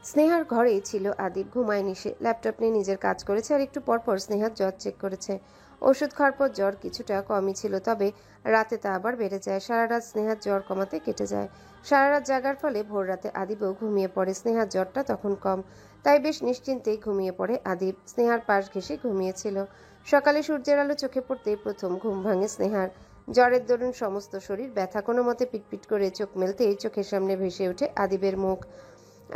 স্নেহার ঘরেই ছিল আদিব। ঘুমায়নি সে। ল্যাপটপ নিয়ে নিজের কাজ করেছে আর একটু পরপর স্নেহার জ্বর চেক করেছে। ওষুধ খাওয়ার পর জ্বর কিছুটা কমই ছিল, তবে রাতে তা আবার বেড়ে যায়। সারা রাত স্নেহার জ্বর কমাতে কেটে যায়। সারা রাত জাগার ফলে ভোর রাতে আদিবও ঘুমিয়ে পড়ে। স্নেহার জ্বরটা তখন কম, তাই বেশ নিশ্চিন্তেই ঘুমিয়ে পড়ে আদিব। স্নেহার পাশ ঘেঁষে ঘুমিয়েছিল। সকালে সূর্যের আলো চোখে পড়তেই প্রথম ঘুম ভাঙে স্নেহার। জ্বরের দরুন সমস্ত শরীর ব্যথা। কোনো মতে পিটপিট করে চোখ মেলতেই চোখের সামনে ভেসে ওঠে আদিবের মুখ।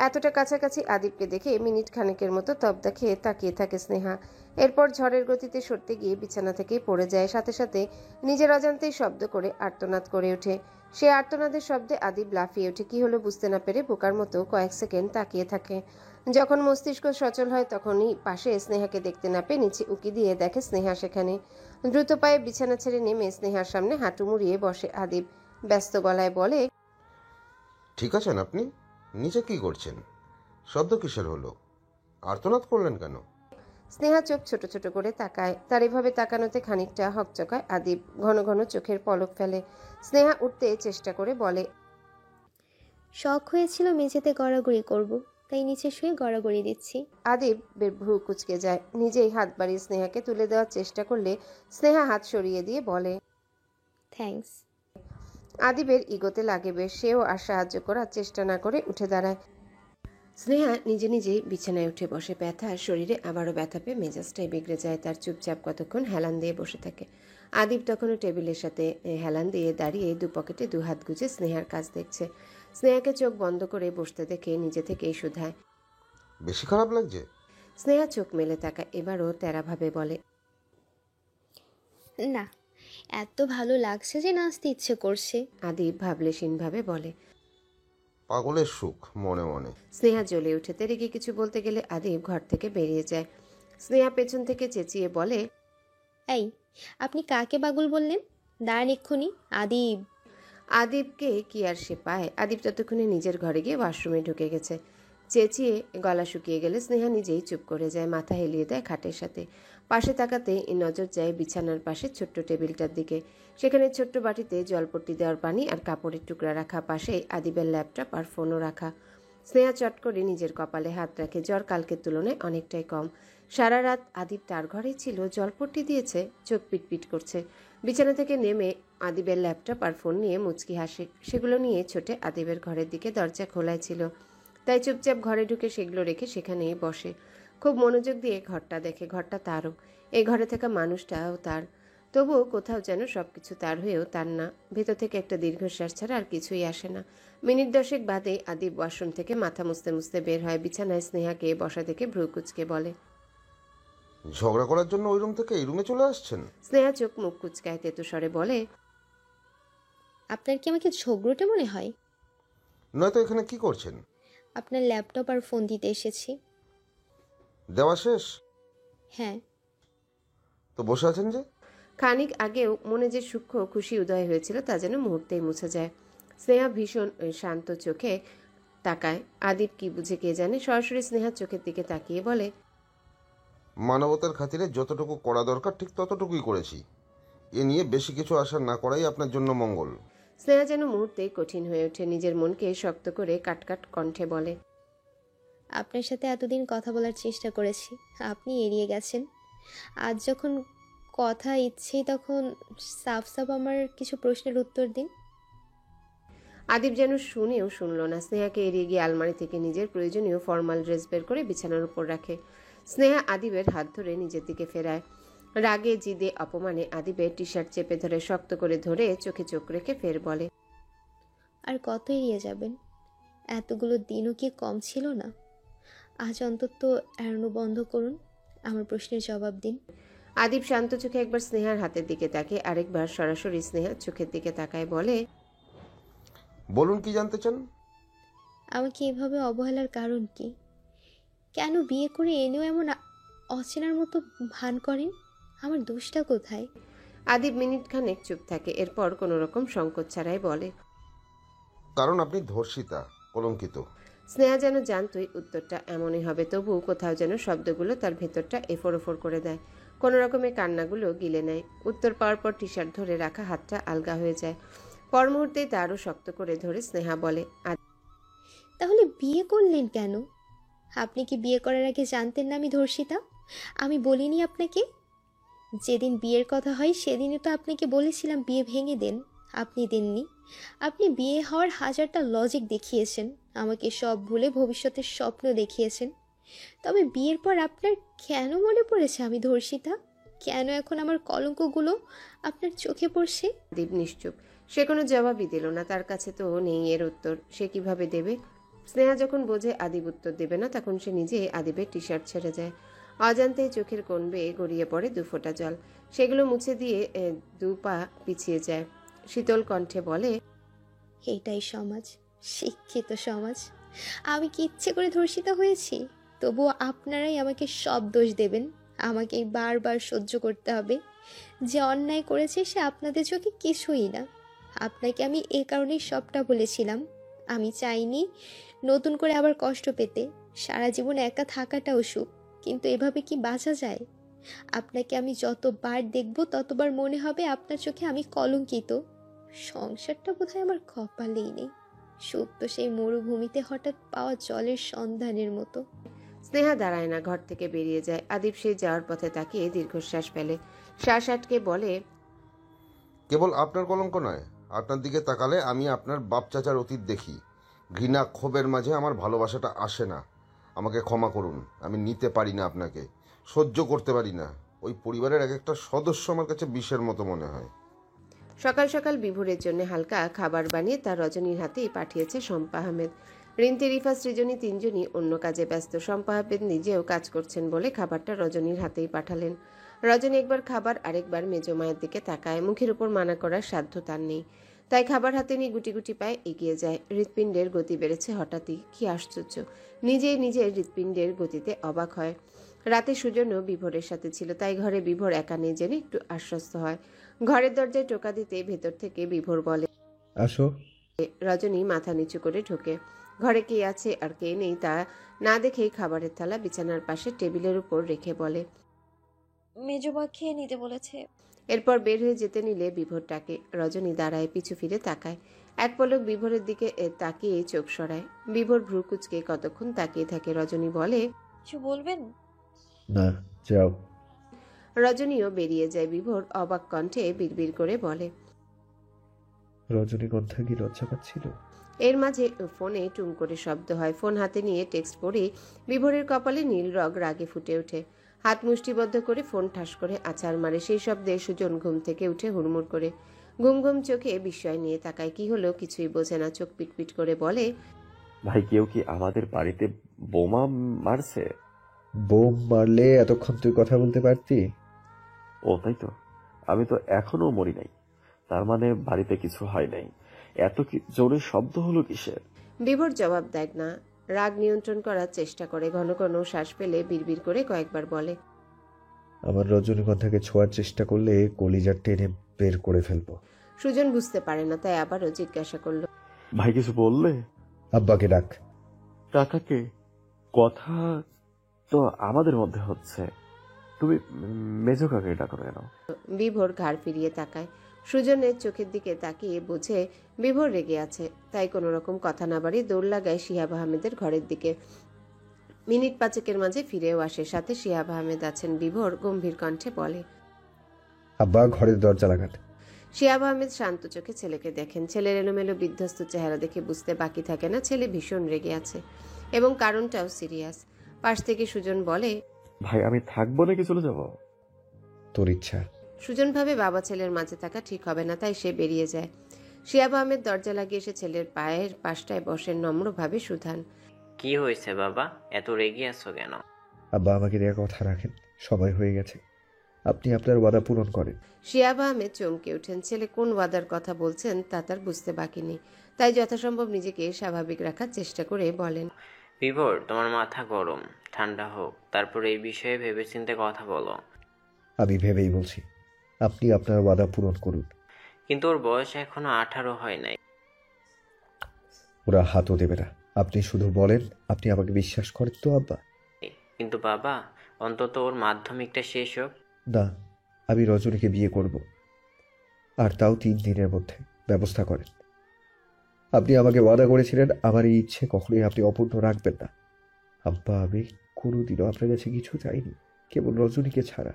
এতটা কাছাকাছি আদিবকে দেখে মিনিট খানেকের মতো তবদা খেয়ে তাকিয়ে থাকে স্নেহা। এরপর ঝড়ের গতিতে সরতে গিয়ে বিছানা থেকেই পড়ে যায়। সাথে সাথে নিজের অজান্তেই শব্দ করে আর্তনাদ করে ওঠে। সে আর্তনাদের শব্দে আদিব লাফিয়ে ওঠে। কি হলো বুঝতে না পেরে বোকার মতো কয়েক সেকেন্ড তাকিয়ে থাকে। যখন মস্তিষ্ক সচল হয় তখনই পাশে স্নেহাকে দেখতে না পেয়ে নিচে উকি দিয়ে দেখে স্নেহা সেখানে। দ্রুত পায়ে বিছানা ছেড়ে নেমে স্নেহার সামনে হাঁটু মুড়িয়ে বসে আদিব। ব্যস্ত গলায় বলে, ঠিক আছেন আপনি? নিচে কি করছেন? শব্দ কিসের হলো? আর্তনাদ করলেন কেন? স্নেহা চোখ ছোট ছোট করে তাকায়। তার এভাবে তাকানোতে খানিকটা হকচকায় আদিব। ঘন ঘন চোখের পলক ফেলে। স্নেহা উঠতে চেষ্টা করে বলে, শখ হয়েছিল মেঝেতে গড়াগড়ি করব, তাই নিচে শুয়ে গড়াগড়ি দিচ্ছি। আদিব ভ্রু কুঁচকে যায়। নিজেই হাত বাড়িয়ে স্নেহাকে তুলে দেওয়ার চেষ্টা করলে স্নেহা হাত সরিয়ে দিয়ে বলে, থ্যাঙ্কস। আদিবের ইগোতে লাগে বেশ। সেও আর সাহায্য করার চেষ্টা না করে উঠে দাঁড়ায়। স্নেহা নিজে নিজেই বিছানায় উঠে বসে। ব্যথা শরীরে আবারও ব্যথা পেয়ে মেজাজটাই বিগড়ে যায় তার। চুপচাপ কতক্ষণ হেলান দিয়ে বসে থাকে। আদিব তখনও টেবিলের সাথে হেলান দিয়ে দাঁড়িয়ে দু পকেটে দু হাত গুজে স্নেহার কাজ দেখছে। স্নেহাকে চোখ বন্ধ করে বসতে দেখে নিজে থেকেই শুধায়, বেশি খারাপ লাগছে? স্নেহা চোখ মেলে তাকায়। এবারও তেরাভাবে বলে, না, এত ভালো লাগছে যে নাচতে ইচ্ছে করছে। আদিব ভাবলেশীনভাবে বলে, পাগলের সুখ মনে মনে। স্নেহা জ্বলে উঠে। তেরেকে কিছু বলতে গেলে আদিব ঘর থেকে বেরিয়ে যায়। স্নেহা পেছন থেকে চেঁচিয়ে বলে, এই, আপনি কাকে পাগল বললেন? দাঁড়ান এক্ষুনি। আদিব। আদিবকে কি আর সে পায়? আদিব ততক্ষণে নিজের ঘরে গিয়ে ওয়াশরুমে ঢুকে গেছে। চেঁচিয়ে গলা শুকিয়ে গেলে স্নেহা নিজেই চুপ করে যায়। মাথা হেলিয়ে দেয় খাটের সাথে। পাশে তাকাতে নজর যায় বিছানার পাশে ছোট্ট টেবিলটার দিকে। সেখানে ছোট্ট বাটিতে জলপট্টি দেওয়ার পানি আর কাপড়ের টুকরা রাখা। পাশে আদিবের ল্যাপটপ আর ফোনও রাখা। স্নেহা চট করে নিজের কপালে হাত রাখে। জ্বর কালকের তুলনায় অনেকটাই কম। সারা রাত আদিব তার ঘরেই ছিল। জলপট্টি দিয়েছে। চোখ পিটপিট করছে। বিছানা থেকে নেমে আদিবের ল্যাপটপ আর ফোন নিয়ে মুচকি হাসে। সেগুলো নিয়ে ছোটে আদিবের ঘরের দিকে। দরজা খোলাই ছিল, তাই চুপচাপ ঘরে ঢুকে সেগুলো রেখে সেখানেই বসে। খুব মনোযোগ দিয়ে ঘরটা দেখে। ঘরটা তারও। এই ঘরে থাকা মানুষটাও তার। তবুও কোথাও যেন সবকিছু তার হয়েও তার না। ভেতর থেকে একটা দীর্ঘশ্বাস ছাড়া আর কিছুই আসে না। মিনিট 10 বাদে আদিব ওয়াশরুম থেকে মাথা মুছতে মুছতে বের হয়। বিছানায় স্নেহাকে বসা দেখে ভ্রু কুচকে বলে, ঝগড়া করার জন্য ওই রুম থেকে এই রুমে চলে আসছেন? স্নেহা চোখ মুখ কুচকায় তেতু স্বরে বলে, আপনার কি আমাকে ঝগড়ুটে মনে হয়? নয়তো এখানে কি করছেন? আপনার ল্যাপটপ আর ফোন দিতে এসেছি। দেওয়া শেষ? হ্যাঁ। তো বসে আছেন যে? খানিক আগেও মনে যে সূক্ষ্ম খুশি উদয় হয়েছিল তা যেন মুহূর্তেই মুছে যায়। স্নেহা ভীষণ শান্ত চোখে তাকায়। আদিব কি বুঝে কে জানে সরাসরি স্নেহার চোখের দিকে তাকিয়ে বলে, মানবতার খাতিরে যতটুকু করা দরকার ঠিক ততটুকুই করেছি। এ নিয়ে বেশি কিছু আশা না করাই আপনার জন্য মঙ্গল। স্নেহা যেন মুহূর্তেই কঠিন হয়ে ওঠে। নিজের মনকে শক্ত করে কাটকাট কণ্ঠে বলে, আপনার সাথে এতদিন কথা বলার চেষ্টা করেছি, আপনি এড়িয়ে গেছেন। আজ যখন কথা ইচ্ছেই তখন সাফ সাফ আমার কিছু প্রশ্নের উত্তর দিন। আদিব যেন শুনেও শুনল না। স্নেহাকে এড়িয়ে গিয়ে আলমারি থেকে নিজের প্রয়োজনীয় ফর্মাল ড্রেস বের করে বিছানার উপর রাখে। স্নেহা আদিবের হাত ধরে নিজের দিকে ফেরায়। রাগে জিদে অপমানে আদিবের টি শার্ট চেপে ধরে শক্ত করে ধরে চোখে চোখ রেখে ফের বলে, আর কত এড়িয়ে যাবেন? এতগুলো দিনও কি কম ছিল না? আজ অন্তত এড়ানো বন্ধ করুন, আমার প্রশ্নের জবাব দিন। আদিব শান্ত চোখে একবার স্নেহার হাতের দিকে তাকিয়ে আরেকবার সরাসরি স্নেহার চোখের দিকে তাকায় বলে, বলুন কি জানতে চান? আমাকে এভাবে অবহেলার কারণ কি? কেন বিয়ে করে এনেও এমন অচেনার মতো ভান করেন? আমার দোষটা কোথায়? আদিব মিনিট খানেক চুপ থাকে। এরপর কোনো রকম সংকোচ ছাড়াই বলে, কারণ আপনি ধর্ষিতা, কলঙ্কিত। স্নেহা যেন জানতই উত্তরটা এমনই হবে, তবুও কোথাও যেন শব্দগুলো তার ভেতরটা এফোর ওফোর করে দেয়। কোনো রকমের কান্নাগুলো গিলে নেয়। উত্তর পাওয়ার পর টি শার্ট ধরে রাখা হাতটা আলগা হয়ে যায়। পর মুহূর্তেই তা আরও শক্ত করে ধরে স্নেহা বলে, তাহলে বিয়ে করলেন কেন? আপনি কি বিয়ে করার আগে জানতেন না আমি ধর্ষিতা? আমি বলিনি আপনাকে? যেদিন বিয়ের কথা হয় সেদিনই তো আপনাকে বলেছিলাম বিয়ে ভেঙে দেন। আপনি দেননি। আপনি বিয়ে হওয়ার হাজারটা লজিক দেখিয়েছেন, আমাকে সব ভুলে ভবিষ্যতের স্বপ্ন দেখিয়েছেন। তবে বিয়ের পর আপনার কেন মনে পড়েছে আমি ধর্ষিতা? কেন এখন আমার কলঙ্কগুলো আপনার চোখে পড়ছে? আদিব নিশ্চুপ। সে কোনো জবাবই দিল না। তার কাছে তো নেই এর উত্তর। সে কিভাবে দেবে? স্নেহা যখন বোঝে আদিব উত্তর দেবে না, তখন সে নিজে আদিবের টি শার্ট ছেড়ে যায়। অজান্তেই চোখের কোণ বেয়ে গড়িয়ে পড়ে 2 ফোঁটা জল। সেগুলো মুছে দিয়ে 2 পা পিছিয়ে যায়। শীতল কণ্ঠে বলে, এটাই সমাজ, শিক্ষিত সমাজ। আমি কি ইচ্ছে করে ধর্ষিতা হয়েছি? তবুও আপনারাই আমাকে সব দোষ দেবেন। আমাকে বারবার সহ্য করতে হবে। যে অন্যায় করেছে সে আপনাদের চোখে কিছুই না। আপনাকে আমি এ কারণেই সবটা বলেছিলাম। আমি চাইনি নতুন করে আবার কষ্ট পেতে। সারা জীবন একা থাকাটাও সুখ, কিন্তু এভাবে কি বাঁচা যায়? আপনাকে আমি যতবার দেখব ততবার মনে হবে আপনার চোখে আমি কলঙ্কিত। সংসারটা বোধহয় আমার কপালেই নেই। সুখ তো সেই মরুভূমিতে হঠাৎ পাওয়া জলের সন্ধানের মতো। স্নেহা দাঁড়ায় না, ঘর থেকে বেরিয়ে যায়। আদিব সে যাওয়ার পথে তাকিয়ে দীর্ঘশ্বাস ফেলে। শ্বাস আটকে বলে, কেবল আপনার কলঙ্ক নয়, আপনার দিকে তাকালে আমি আপনার বাপ চাচার অতীত দেখি। ঘৃণা ক্ষোভের মাঝে আমার ভালোবাসাটা আসে না। আমাকে ক্ষমা করুন, আমি নিতে পারি না আপনাকে, সহ্য করতে পারি না। ওই পরিবারের এক একটা সদস্য আমার কাছে বিষের মতো মনে হয়। সকাল সকাল বিভোরের জন্য হালকা খাবার বানিয়ে তার রজনীর হাতেই পাঠিয়েছে শম্পা আহমেদ। রিন্তি, রিফা, সৃজনী তিনজনই অন্য কাজে ব্যস্ত। শম্পা আহমেদ নিজেও কাজ করছেন বলে খাবারটা রজনীর হাতেই পাঠালেন। রজনী একবার খাবার আরেকবার মেজো মায়ের দিকে তাকায়। মুখের উপর মানা করার সাধ্য তার নেই, তাই খাবার হাতে নিয়ে গুটি গুটি পায়ে এগিয়ে যায়। হৃৎপিণ্ডের গতি বেড়েছে হঠাৎই। কি আশ্চর্য! নিজেই নিজের হৃৎপিণ্ডের গতিতে অবাক হয়। রাতে সুজনও বিভোরের সাথে ছিল, তাই ঘরে বিভোর একা নেই জেনে একটু আশ্বস্ত হয়। ঘরের দরজায় টোকা দিতে ভেতর থেকে বিভোর বলে, আসো। রজনী মাথা নিচু করে ঢোকে। ঘরে কে আছে আর কে নেই তা না দেখেই খাবারের থালা বিছানার পাশে টেবিলের উপর রেখে বলে, মেজমা খেয়ে নিতে বলেছে। এরপর বের হয়ে যেতে নিলে বিভোর ডাকে। রজনী দাঁড়ায়, পিছু ফিরে তাকায়। এক পলক বিভোরের দিকে তাকিয়ে চোখ সরায়। বিভোর ভ্রু কুচকে কতক্ষণ তাকিয়ে থাকে। রজনী বলে, কিছু বলবেন? না, যাও। রজনীও বেরিয়ে যায়। বিভোর অবাক কণ্ঠে বিড়বিড় করে বলে, রজনীগন্ধা কি লজ্জা পাচ্ছিল? এর মাঝে ফোনে টুং করে শব্দ হয়। ফোন হাতে নিয়ে টেক্সট পড়ে বিভোরের কপালে নীল রগ রাগে ফুটে ওঠে। হাত মুষ্টিবদ্ধ করে ফোন ঠাস করে আছাড় মারে। সেই শব্দে সুজন ঘুম থেকে উঠে হুড়মুড় করে ঘুম ঘুম চোখে বিস্ময় নিয়ে তাকায়। কি হলো কিছুই বোঝে না। চোখ পিটপিট করে বলে, ভাই, কেউ কি আমাদের বাড়িতে বোমা মারছে? বোম মারলে এতক্ষণ তুই কথা বলতে পারতি? ও তাই তো, আমি তো এখনো মরি নাই। তার মানে বাড়িতে কিছু হয় নাই। এত জোরে শব্দ হলো কিসের? বিভোর জবাব দেয় না। রাগ নিয়ন্ত্রণ করার চেষ্টা করে। ঘন ঘন শ্বাস ফেলে বিড়বিড় করে কয়েকবার বলে, আমার রজনীগন্ধাকে ছোঁয়ার চেষ্টা করলে কলিজা টেনে বের করে ফেলবো। সুজন বুঝতে পারে না, তাই আবারও জিজ্ঞাসা করলো, ভাই কিছু বললে? আব্বাকে ডাক। কাকাকে? কথা তো আমাদের মধ্যে হচ্ছে, তুমি মেজো কাকে ডাকো কেন? বিভোর ঘাড় ফিরিয়ে তাকায়। সুজনের চোখের দিকে তাকিয়ে বোঝে বিভোর রেগে আছে, তাই কোনো রকম কথা না বাড়িয়ে দৌড় লাগায় শিহাব আহমেদের ঘরের দিকে। মিনিট পাঁচেকের মাঝে ফিরেও আসে। সাথে শিহাব আহমেদ আছেন। বিভোর গম্ভীর কণ্ঠে বলে, আব্বা ঘরের দরজা লাগান। শিহাব আহমেদ শান্ত চোখে ছেলেকে দেখেন। ছেলের এলোমেলো বিধ্বস্ত চেহারা দেখে বুঝতে বাকি থাকে না ছেলে ভীষণ রেগে আছে, এবং কারণটাও সিরিয়াস। পাশ থেকে সুজন বলে, ভাই আমি থাকবো নাকি চলে যাব? তোর ইচ্ছা। সুজন ভাবে বাবা ছেলের মাঝে থাকা ঠিক হবে না, তাই সে বেরিয়ে যায়। শিহাব আহমেদ দরজা লাগিয়ে এসে ছেলের পায়ের পাশটায় বসেন। নম্রভাবে সুধান, কি হয়েছে বাবা, এত রেগে আছো কেন? আব্বা আমাকে দিয়ে কথা রাখেন, সময় হয়ে গেছে। আপনি আপনার ওয়াদা পূরণ করেন। শিহাব আহমেদ চমকে ওঠেন। ছেলে কোন ওয়াদার কথা বলছেন তা তার বুঝতে বাকি নেই, তাই যথাসম্ভব নিজেকে স্বাভাবিক রাখার চেষ্টা করে বলেন, বিভোর, তোমার মাথা গরম, ঠান্ডা হোক, তারপর এই বিষয়ে ভেবেচিন্তে কথা বলো। আমি ভেবেই বলছি, আপনি আপনার ওয়াদা পূরণ করুন। কিন্তু ওর বয়স এখনো 18 হয় নাই। ওরা হাতও দেবে না। আপনি শুধু বলেন আপনি আমাকে বিশ্বাস করেন তো আব্বা? কিন্তু বাবা, অন্তত ওর মাধ্যমিকটা শেষ হোক। না, আমি রজনীকে বিয়ে করব, আর তাও 3 দিনের মধ্যে। ব্যবস্থা করেন। আপনি আমাকে ওয়াদা করেছিলেন আমার এই ইচ্ছে কখনোই আপনি অপূর্ণ রাখবেন না। আব্বা, আমি কোনোদিনও আপনার কাছে কিছু চাইনি, কেবল রজনীকে ছাড়া।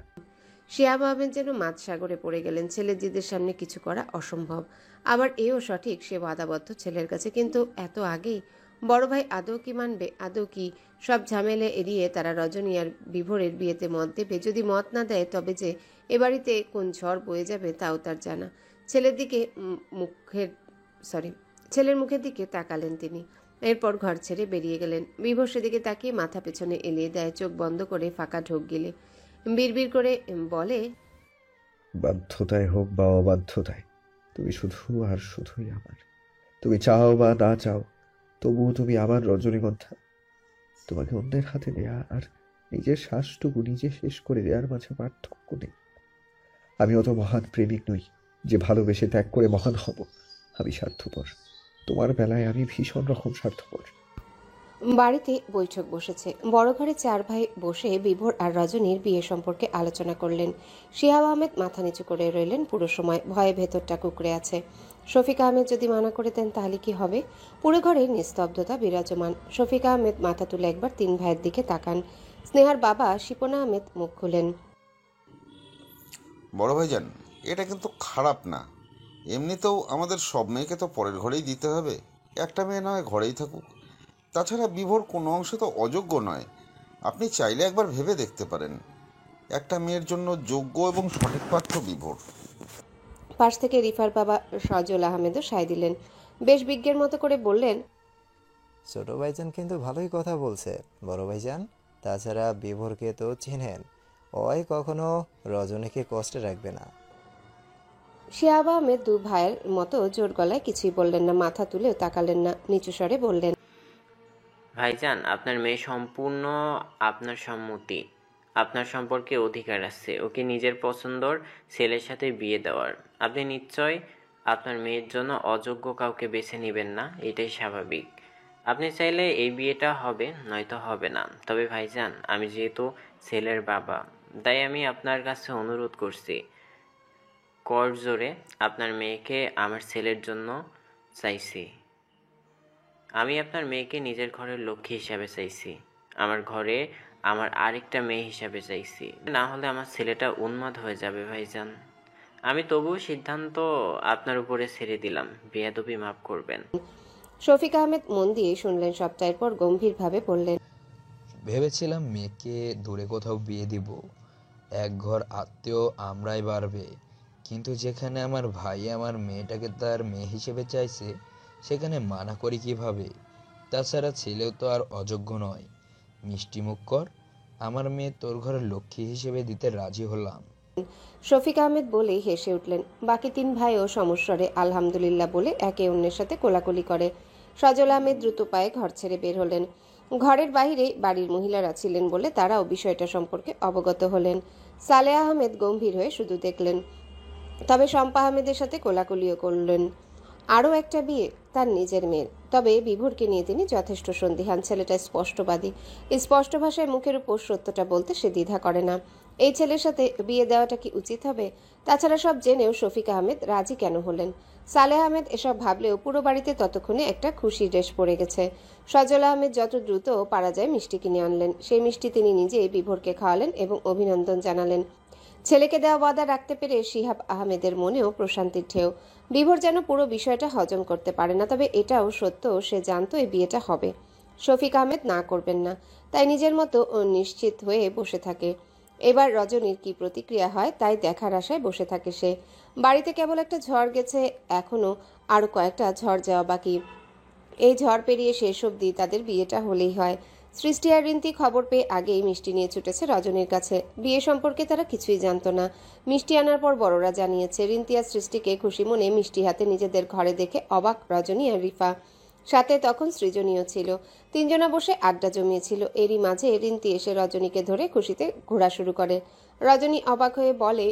শিহাব আহমেদ যেন মাঝ সাগরে পড়ে গেলেন। ছেলের জিদের সামনে কিছু করা অসম্ভব। আবার এও সঠিক, সে বাধাবদ্ধ ছেলের কাছে। কিন্তু এত আগেই বড় ভাই আদৌ কি মানবে? আদৌ কি সব ঝামেলা এড়িয়ে তারা রজনী আর বিভোরের বিয়েতে মত দেবে? যদি মত না দেয় তবে যে এ বাড়িতে কোন ঝড় বয়ে যাবে তাও তার জানা। ছেলের দিকে ছেলের মুখের দিকে তাকালেন তিনি। এরপর ঘর ছেড়ে বেরিয়ে গেলেন। বিভোর সেদিকে তাকিয়ে মাথা পেছনে এলিয়ে দেয়, চোখ বন্ধ করে ফাঁকা ঢোক গিলে বিড়বিড় করে বলে, বাধ্যতায় হোক বা অবাধ্যতায়, তুমি শুধু আর শুধুই আমার। তুমি চাও বা না চাও, তবুও তুমি আমার রজনীগন্ধা। তোমাকে অন্যের হাতে নেয়া আর নিজের শ্বাসটুকু নিজে শেষ করে দেওয়ার মাঝে পার্থক্য নেই। আমি অত মহান প্রেমিক নই যে ভালোবেসে ত্যাগ করে মহান হব। আমি স্বার্থপর। তোমার বেলায় আমি ভীষণ রকম স্বার্থপর। বাড়িতে বৈঠক বসেছে। বড় ঘরে 4 ভাই বসে বিভোর আর রজনীর বিয়ে সম্পর্কে আলোচনা করলেন। শিহাব আহমেদ মাথা নিচু করে রইলেন পুরো সময়। ভয়ে ভেতরটা কুঁকড়ে আছে। শফিক আহমেদ যদি মানা করে দেন তাহলে কি হবে? পুরো ঘরে নিস্তব্ধতা বিরাজমান। শফিক আহমেদ মাথা তুলে একবার 3 ভাইয়ের দিকে তাকান। স্নেহার বাবা শিপনা আহমেদ মুখ খুলেন। বড় ভাইজান, এটা কিন্তু খারাপ না। এমনিতেও আমাদের সব মেয়েকে তো পরের ঘরেই দিতে হবে। একটা মেয়ে নয় ঘরেই থাকুক। তাছাড়া বিভোর কোনো অংশে তো অযোগ্য নয়। আপনি চাইলে একবার ভেবে দেখতে পারেন। একটা মেয়ের জন্য যোগ্য এবং সঠিক পাত্র বিভোর। পাশ থেকে রিফার বাবা সজল আহমেদও সায় দিলেন। বেশ বিজ্ঞের মতো করে বললেন, ছোট ভাইজান কিন্তু ভালোই কথা বলছে বড় ভাইজান। তাছাড়া বিভোরকে তো চিনেন, ওই কখনো রজনীকে কষ্টে রাখবে না। শিহাব আহমেদ 2 ভাইয়ের মতো জোর গলায় কিছুই বললেন না, মাথা তুলেও তাকালেন না। নিচু স্বরে বললেন, ভাইজান, আপনার মেয়ে সম্পূর্ণ আপনার সম্মতি। আপনার সম্পর্কে অধিকার আছে ওকে নিজের পছন্দর ছেলের সাথে বিয়ে দেওয়ার। আপনি নিশ্চয় আপনার মেয়ের জন্য অযোগ্য কাউকে বেছে নেবেন না, এটাই স্বাভাবিক। আপনি চাইলে এই বিয়েটা হবে, নয়তো হবে না। তবে ভাইজান, আমি যেহেতু ছেলের বাবা, তাই আমি আপনার কাছে অনুরোধ করছি, করজোড়ে আপনার মেয়েকে আমার ছেলের জন্য চাইছি। আমি আপনার মেয়েকে নিজের ঘরের লক্ষ্মী হিসাবে চাইছি। আমার ঘরে আমার আরেকটা মেয়ে হিসাবে চাইছি। না হলে আমার ছেলেটা উন্মাদ হয়ে যাবে ভাইজান। আমি তবুও সিদ্ধান্ত আপনার উপরে ছেড়ে দিলাম। বেয়াদবি মাফ করবেন। শফিক আহমেদ মন দিয়ে শুনলেন সবটা। এরপর গম্ভীরভাবে বললেন, ভেবেছিলাম মেয়েকে দূরে কোথাও বিয়ে দিব, এক ঘর আত্মীয় আমরাই বাড়বে। কিন্তু যেখানে আমার ভাই আমার মেয়েটাকে তার মেয়ে হিসেবে চাইছে, সেখানে মানা করি কিভাবে? তাছাড়া ছেলেও তো আর অযোগ্য নয়। মিষ্টি মুখ কর, আমার মেয়ে তোর ঘরের লক্ষ্মী হিসেবে দিতে রাজি হলাম। শফিক আহমেদ বলেই হেসে উঠলেন। বাকি 3 ভাইও সমস্বরে আলহামদুলিল্লাহ বলে একে অন্যের সাথে কোলাকুলি করে। সজল আহমেদ দ্রুত পায়ে ঘর ছেড়ে বের হলেন। ঘরের বাইরে বাড়ির মহিলারা ছিলেন বলে তারাও বিষয়টা সম্পর্কে অবগত হলেন। সালেহ আহমেদ গম্ভীর হয়ে শুধু দেখলেন। তবে শম্পা আহমেদের সাথে কোলাকুলিও করলেন। আরও একটা বিয়ে, তার নিজের মেয়ের। তবে বিভোরকে নিয়ে তিনি যথেষ্ট সন্দিহান। ছেলেটা স্পষ্টবাদী। স্পষ্ট ভাষায় মুখের উপর সত্যটা বলতে সে দ্বিধা করে না। এই ছেলের সাথে বিয়ে দেওয়াটা কি উচিত হবে? তাছাড়া সব জেনেও শফিক আহমেদ রাজি কেন হলেন? সালেহ আহমেদ এসব ভাবলেও পুরো বাড়িতে ততক্ষণে একটা খুশির রেশ পড়ে গেছে। সজল আহমেদ যত দ্রুত পারা যায় মিষ্টি কিনে আনলেন। সেই মিষ্টি তিনি নিজেই বিভোরকে খাওয়ালেন এবং অভিনন্দন জানালেন। ছেলেকে দেওয়া ওয়াদা রাখতে পেরে শিহাব আহমেদের মনেও প্রশান্তির ঢেউ। বিভোর যেন পুরো বিষয়টা হজম করতে পারে না। তবে এটাও সত্য, সে জানতো এই বিয়েটা হবে। শফিক আহমেদ না করবেন না, তাই নিজের মতো নিশ্চিত হয়ে বসে থাকে। এবার রজনীর কি প্রতিক্রিয়া হয় তাই দেখার আশায় বসে থাকে সে। বাড়িতে কেবল একটা ঝড় গেছে, এখনো আরো কয়েকটা ঝড় যাওয়া বাকি। এই ঝড় পেরিয়ে শেষ অবধি তাদের বিয়েটা হলেই হয়। সৃষ্টি আর রিন্তি খবর পেয়ে আগেই মিষ্টি নিয়ে ছুটেছে রজনীর কাছে। বিয়ে সম্পর্কে তারা কিছুই জানতো না। মিষ্টি আনার পর বড়রা জানিয়েছে। রিন্তি আর সৃষ্টিকে খুশি মনে মিষ্টি হাতে নিজেদের ঘরে দেখে অবাক রজনী আর রিফা। সাথে তখন সৃজনীয় ছিল। 3 জনা বসে আড্ডা জমিয়েছিল। এরই মাঝে রিন্তি এসে রজনীকে ধরে খুশিতে ঘোরা শুরু করে। রজনী অবাক হয়ে বলে,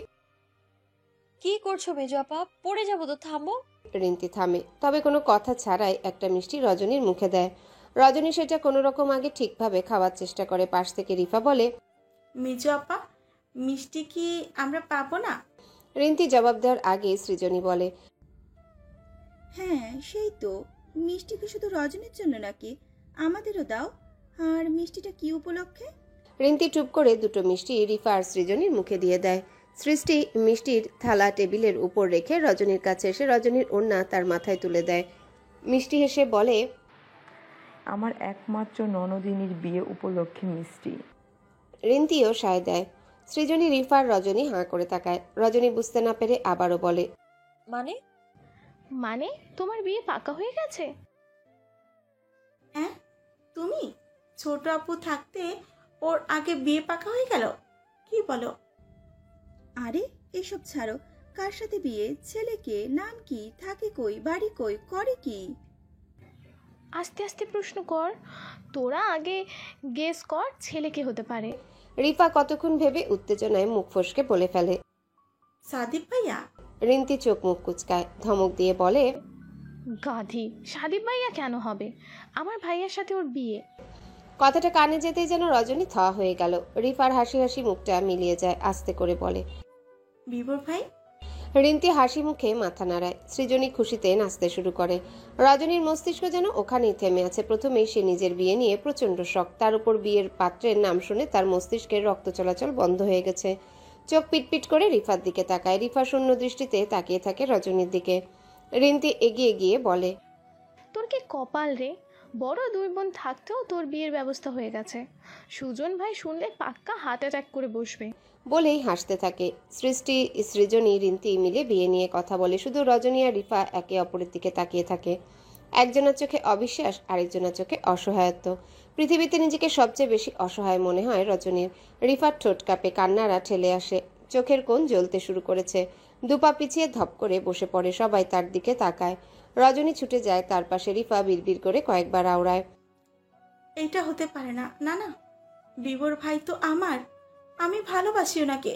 কি করছো মেজো আপা? পড়ে যাবো তো, থামো। রিন্তি থামে, তবে কোনো কথা ছাড়াই একটা মিষ্টি রজনীর মুখে দেয়। রজনী সেটা কোনো রকম আগে ঠিকভাবে খাওয়ার চেষ্টা করে। পাশ থেকে রিফা বলে, মেজো আপা, মিষ্টি কি আমরা পাবো না? রিন্তি জবাব দেওয়ার আগে সৃজনী বলে, হ্যাঁ সেই তো। মিষ্টি কি শুধু রজনীর জন্য নাকি? আমাদেরও দাও। আর মিষ্টিটা কি উপলক্ষে? রিন্তি চুপ করে দুটো মিষ্টি রিফা আর সৃজনীর মুখে দিয়ে দেয়। সৃষ্টি মিষ্টির থালা টেবিলের উপর রেখে রজনীর কাছে এসে রজনীর ওড়না তার মাথায় তুলে দেয়। মিষ্টি হেসে বলে, আমার একমাত্র ননদিনীর বিয়ে উপলক্ষে মিষ্টি। রিন্তিও সায় দেয়। সৃজনী, রিফা আর রজনী হাঁ করে তাকায়। রজনী বুঝতে না পেরে আবারও বলে, মানে? মানে তোমার বিয়ে পাকা হয়ে গেছে? হ্যাঁ, তুমি ছোট আপু থাকতে ওর আগে বিয়ে পাকা হয়ে গেল? কি বলো? আরে এসব ছাড়ো। কার সাথে বিয়ে? ছেলে কে? নাম কি? থাকে কই? বাড়ি কই? করে কি? আস্তে আস্তে প্রশ্ন কর। তোরা আগে গেস কর ছেলে কে হতে পারে। রিফা কতক্ষণ ভেবে উত্তেজনায় মুখ ফসকে বলে ফেলে, সাদিক ভাইয়া। রিন্তি চোখ মুখ কুচকায়, ধমক দিয়ে বলে, গাধি, সাদিক ভাইয়া কেন হবে? আমার ভাইয়ার সাথে ওর বিয়ে। কথাটা কানে যেতেই যেন রজনী থ হয়ে গেল। রিফার হাসি হাসি মুখটা মিলিয়ে যায়, আস্তে করে বলে, বিবর ভাই। রিন্তি হাসি মুখে মাথা নাড়ায়। সৃজনী খুশিতে নাচতে শুরু করে। রজনীর মস্তিষ্ক যেন ওখানেই থেমে আছে। প্রথমেই সে নিজের বিয়ে নিয়ে প্রচন্ড শখ, তার উপর বিয়ের পাত্রের নাম শুনে তার মস্তিষ্কের রক্ত চলাচল বন্ধ হয়ে গেছে। চোখ পিটপিট করে রিফার দিকে তাকায়। রিফা শূন্য দৃষ্টিতে তাকিয়ে থাকে রজনীর দিকে। রিন্তি এগিয়ে গিয়ে বলে, তোর কি কপাল রে, বড় দুই বোন থাকতেও তোর বিয়ের ব্যবস্থা হয়ে গেছে। সুজন ভাই শুনলে পাক্কা হার্ট অ্যাটাক করে বসবে। বলেই হাসতে থাকে। সৃষ্টি, সৃজনী, রিন্তি মিলে বিয়ে নিয়ে কথা বলে। শুধু রজনী আর রিফা একে অপরের দিকে তাকিয়ে থাকে। একজনের চোখে অবিশ্বাস, আরেকজনের চোখে অসহায়ত্ব। পৃথিবীতে নিজেকে সবচেয়ে বেশি অসহায় মনে হয় রজনীর। রিফার ঠোঁট কাঁপে, কান্নারা ঠেলে আসে, চোখের কোণ জ্বলতে শুরু করেছে। দুপা পিছিয়ে ধপ করে বসে পড়ে। সবাই তার দিকে তাকায়। রজনী ছুটে যায় তার পাশে। রিফা বিড়বিড় করে কয়েকবার আওড়ায়, এটা হতে পারে না। না না, বিবর ভাই তো আমার। আমি ভালোবাসি ওনাকে।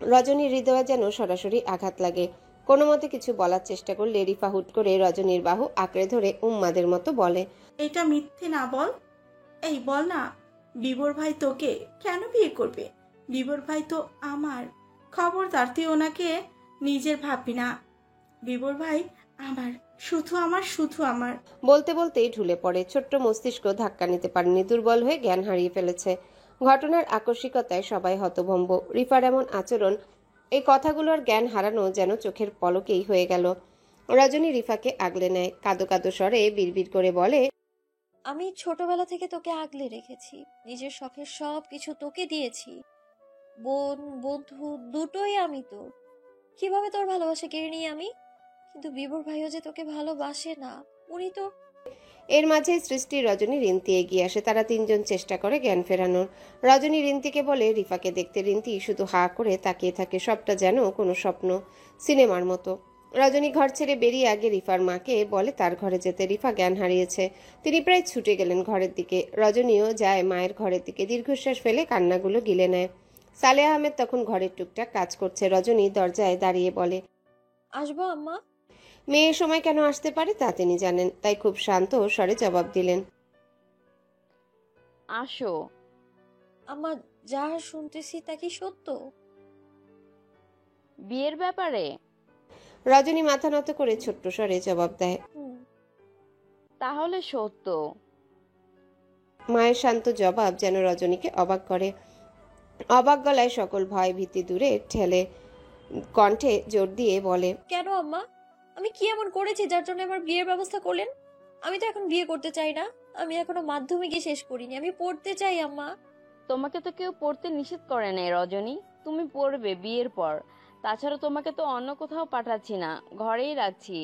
রজনীর হৃদয়ে যেন সরাসরি আঘাত লাগে। কোনো মতে কিছু বলার চেষ্টা করলে রিফা হুট করে রজনীর বাহু আঁকড়ে ধরে উম্মাদের মতো বলে, এটা মিথ্যে না, বল। এই বল না, বিবর ভাই তোকে কেন বিয়ে করবে? বিবর ভাই তো আমার। খবরদার তুই ওনাকে নিজের ভাববি না। বিবর ভাই আমার, শুধু আমার, শুধু আমার। বলতে বলতেই ঢুলে পড়ে। ছোট্ট মস্তিষ্ক ধাক্কা নিতে পারেনি, দুর্বল হয়ে জ্ঞান হারিয়ে ফেলেছে। ঘটনার আকস্মিকতায় সবাই হতভম্ব। রিফার এমন আচরণ, এই কথাগুলোর জ্ঞান হারানো যেন চোখের পলকেই হয়ে গেল। রজনী রিফাকে আগলে নেয়, কাঁদো কাঁদো স্বরে বিড়বিড় করে বলে, আমি ছোটবেলা থেকে তোকে আগলে রেখেছি, নিজের শখের সব কিছু তোকে দিয়েছি। বোন বন্ধু দুটোই আমি তোর। কিভাবে তোর ভালোবাসা কেড়ে নিই আমি? কিন্তু বিবর ভাইও যে তোকে ভালোবাসে না, উনি তো। এর মাঝে সৃষ্টি, রজনী, রিন্তি এগিয়ে আসে। তারা তিনজন চেষ্টা করে জ্ঞান ফেরানোর। রজনী রিন্তিকে বলে রিফাকে দেখতে। রিন্তি শুধু হা করে তাকিয়ে থাকে, সবটা যেন কোনো স্বপ্ন, সিনেমার মতো। রজনী ঘর ছেড়ে বেরিয়ে আগে রিফার মাকে বলে তার ঘরে যেতে। রিফা জ্ঞান হারিয়েছে, তিনি প্রায় ছুটে গেলেন ঘরের দিকে। রজনীও যায় মায়ের ঘরের দিকে, দীর্ঘশ্বাস ফেলে কান্নাগুলো গিলে নেয়। সালেহ আহমেদ তখন ঘরের টুকটাক কাজ করছে। রজনী দরজায় দাঁড়িয়ে বলে, আসবো আম্মা? মেয়ে সময় কেন আসতে পারে তা তিনি জানেন, তাই খুব শান্ত স্বরে জবাব দিলেন, আসো। আম্মা, যা শুনতেছি তা কি সত্য? বিয়ের ব্যাপারে? রজনী মাথা নত করে ছোট্ট স্বরে জবাব দেয়, তাহলে সত্য। মায়ের শান্ত জবাব যেন রজনীকে অবাক করে। অবাক গলায় সকল ভয় ভীতি দূরে ঠেলে কণ্ঠে জোর দিয়ে বলে, কেন আম্মা? আমি কি এমন করেছি যার জন্য আমার বিয়ের ব্যবস্থা করলেন? আমি তো এখন বিয়ে করতে চাই না। আমি এখনো মাধ্যমিকে শেষ করিনি, আমি পড়তে চাই আম্মা। তোমাকে তো কেউ পড়তে নিষেধ করে নাই রজনী, তুমি পড়বে বিয়ের পর। তাছাড়া তোমাকে তো অন্য কোথাও পাঠাচ্ছি না, ঘরেই রাখছি।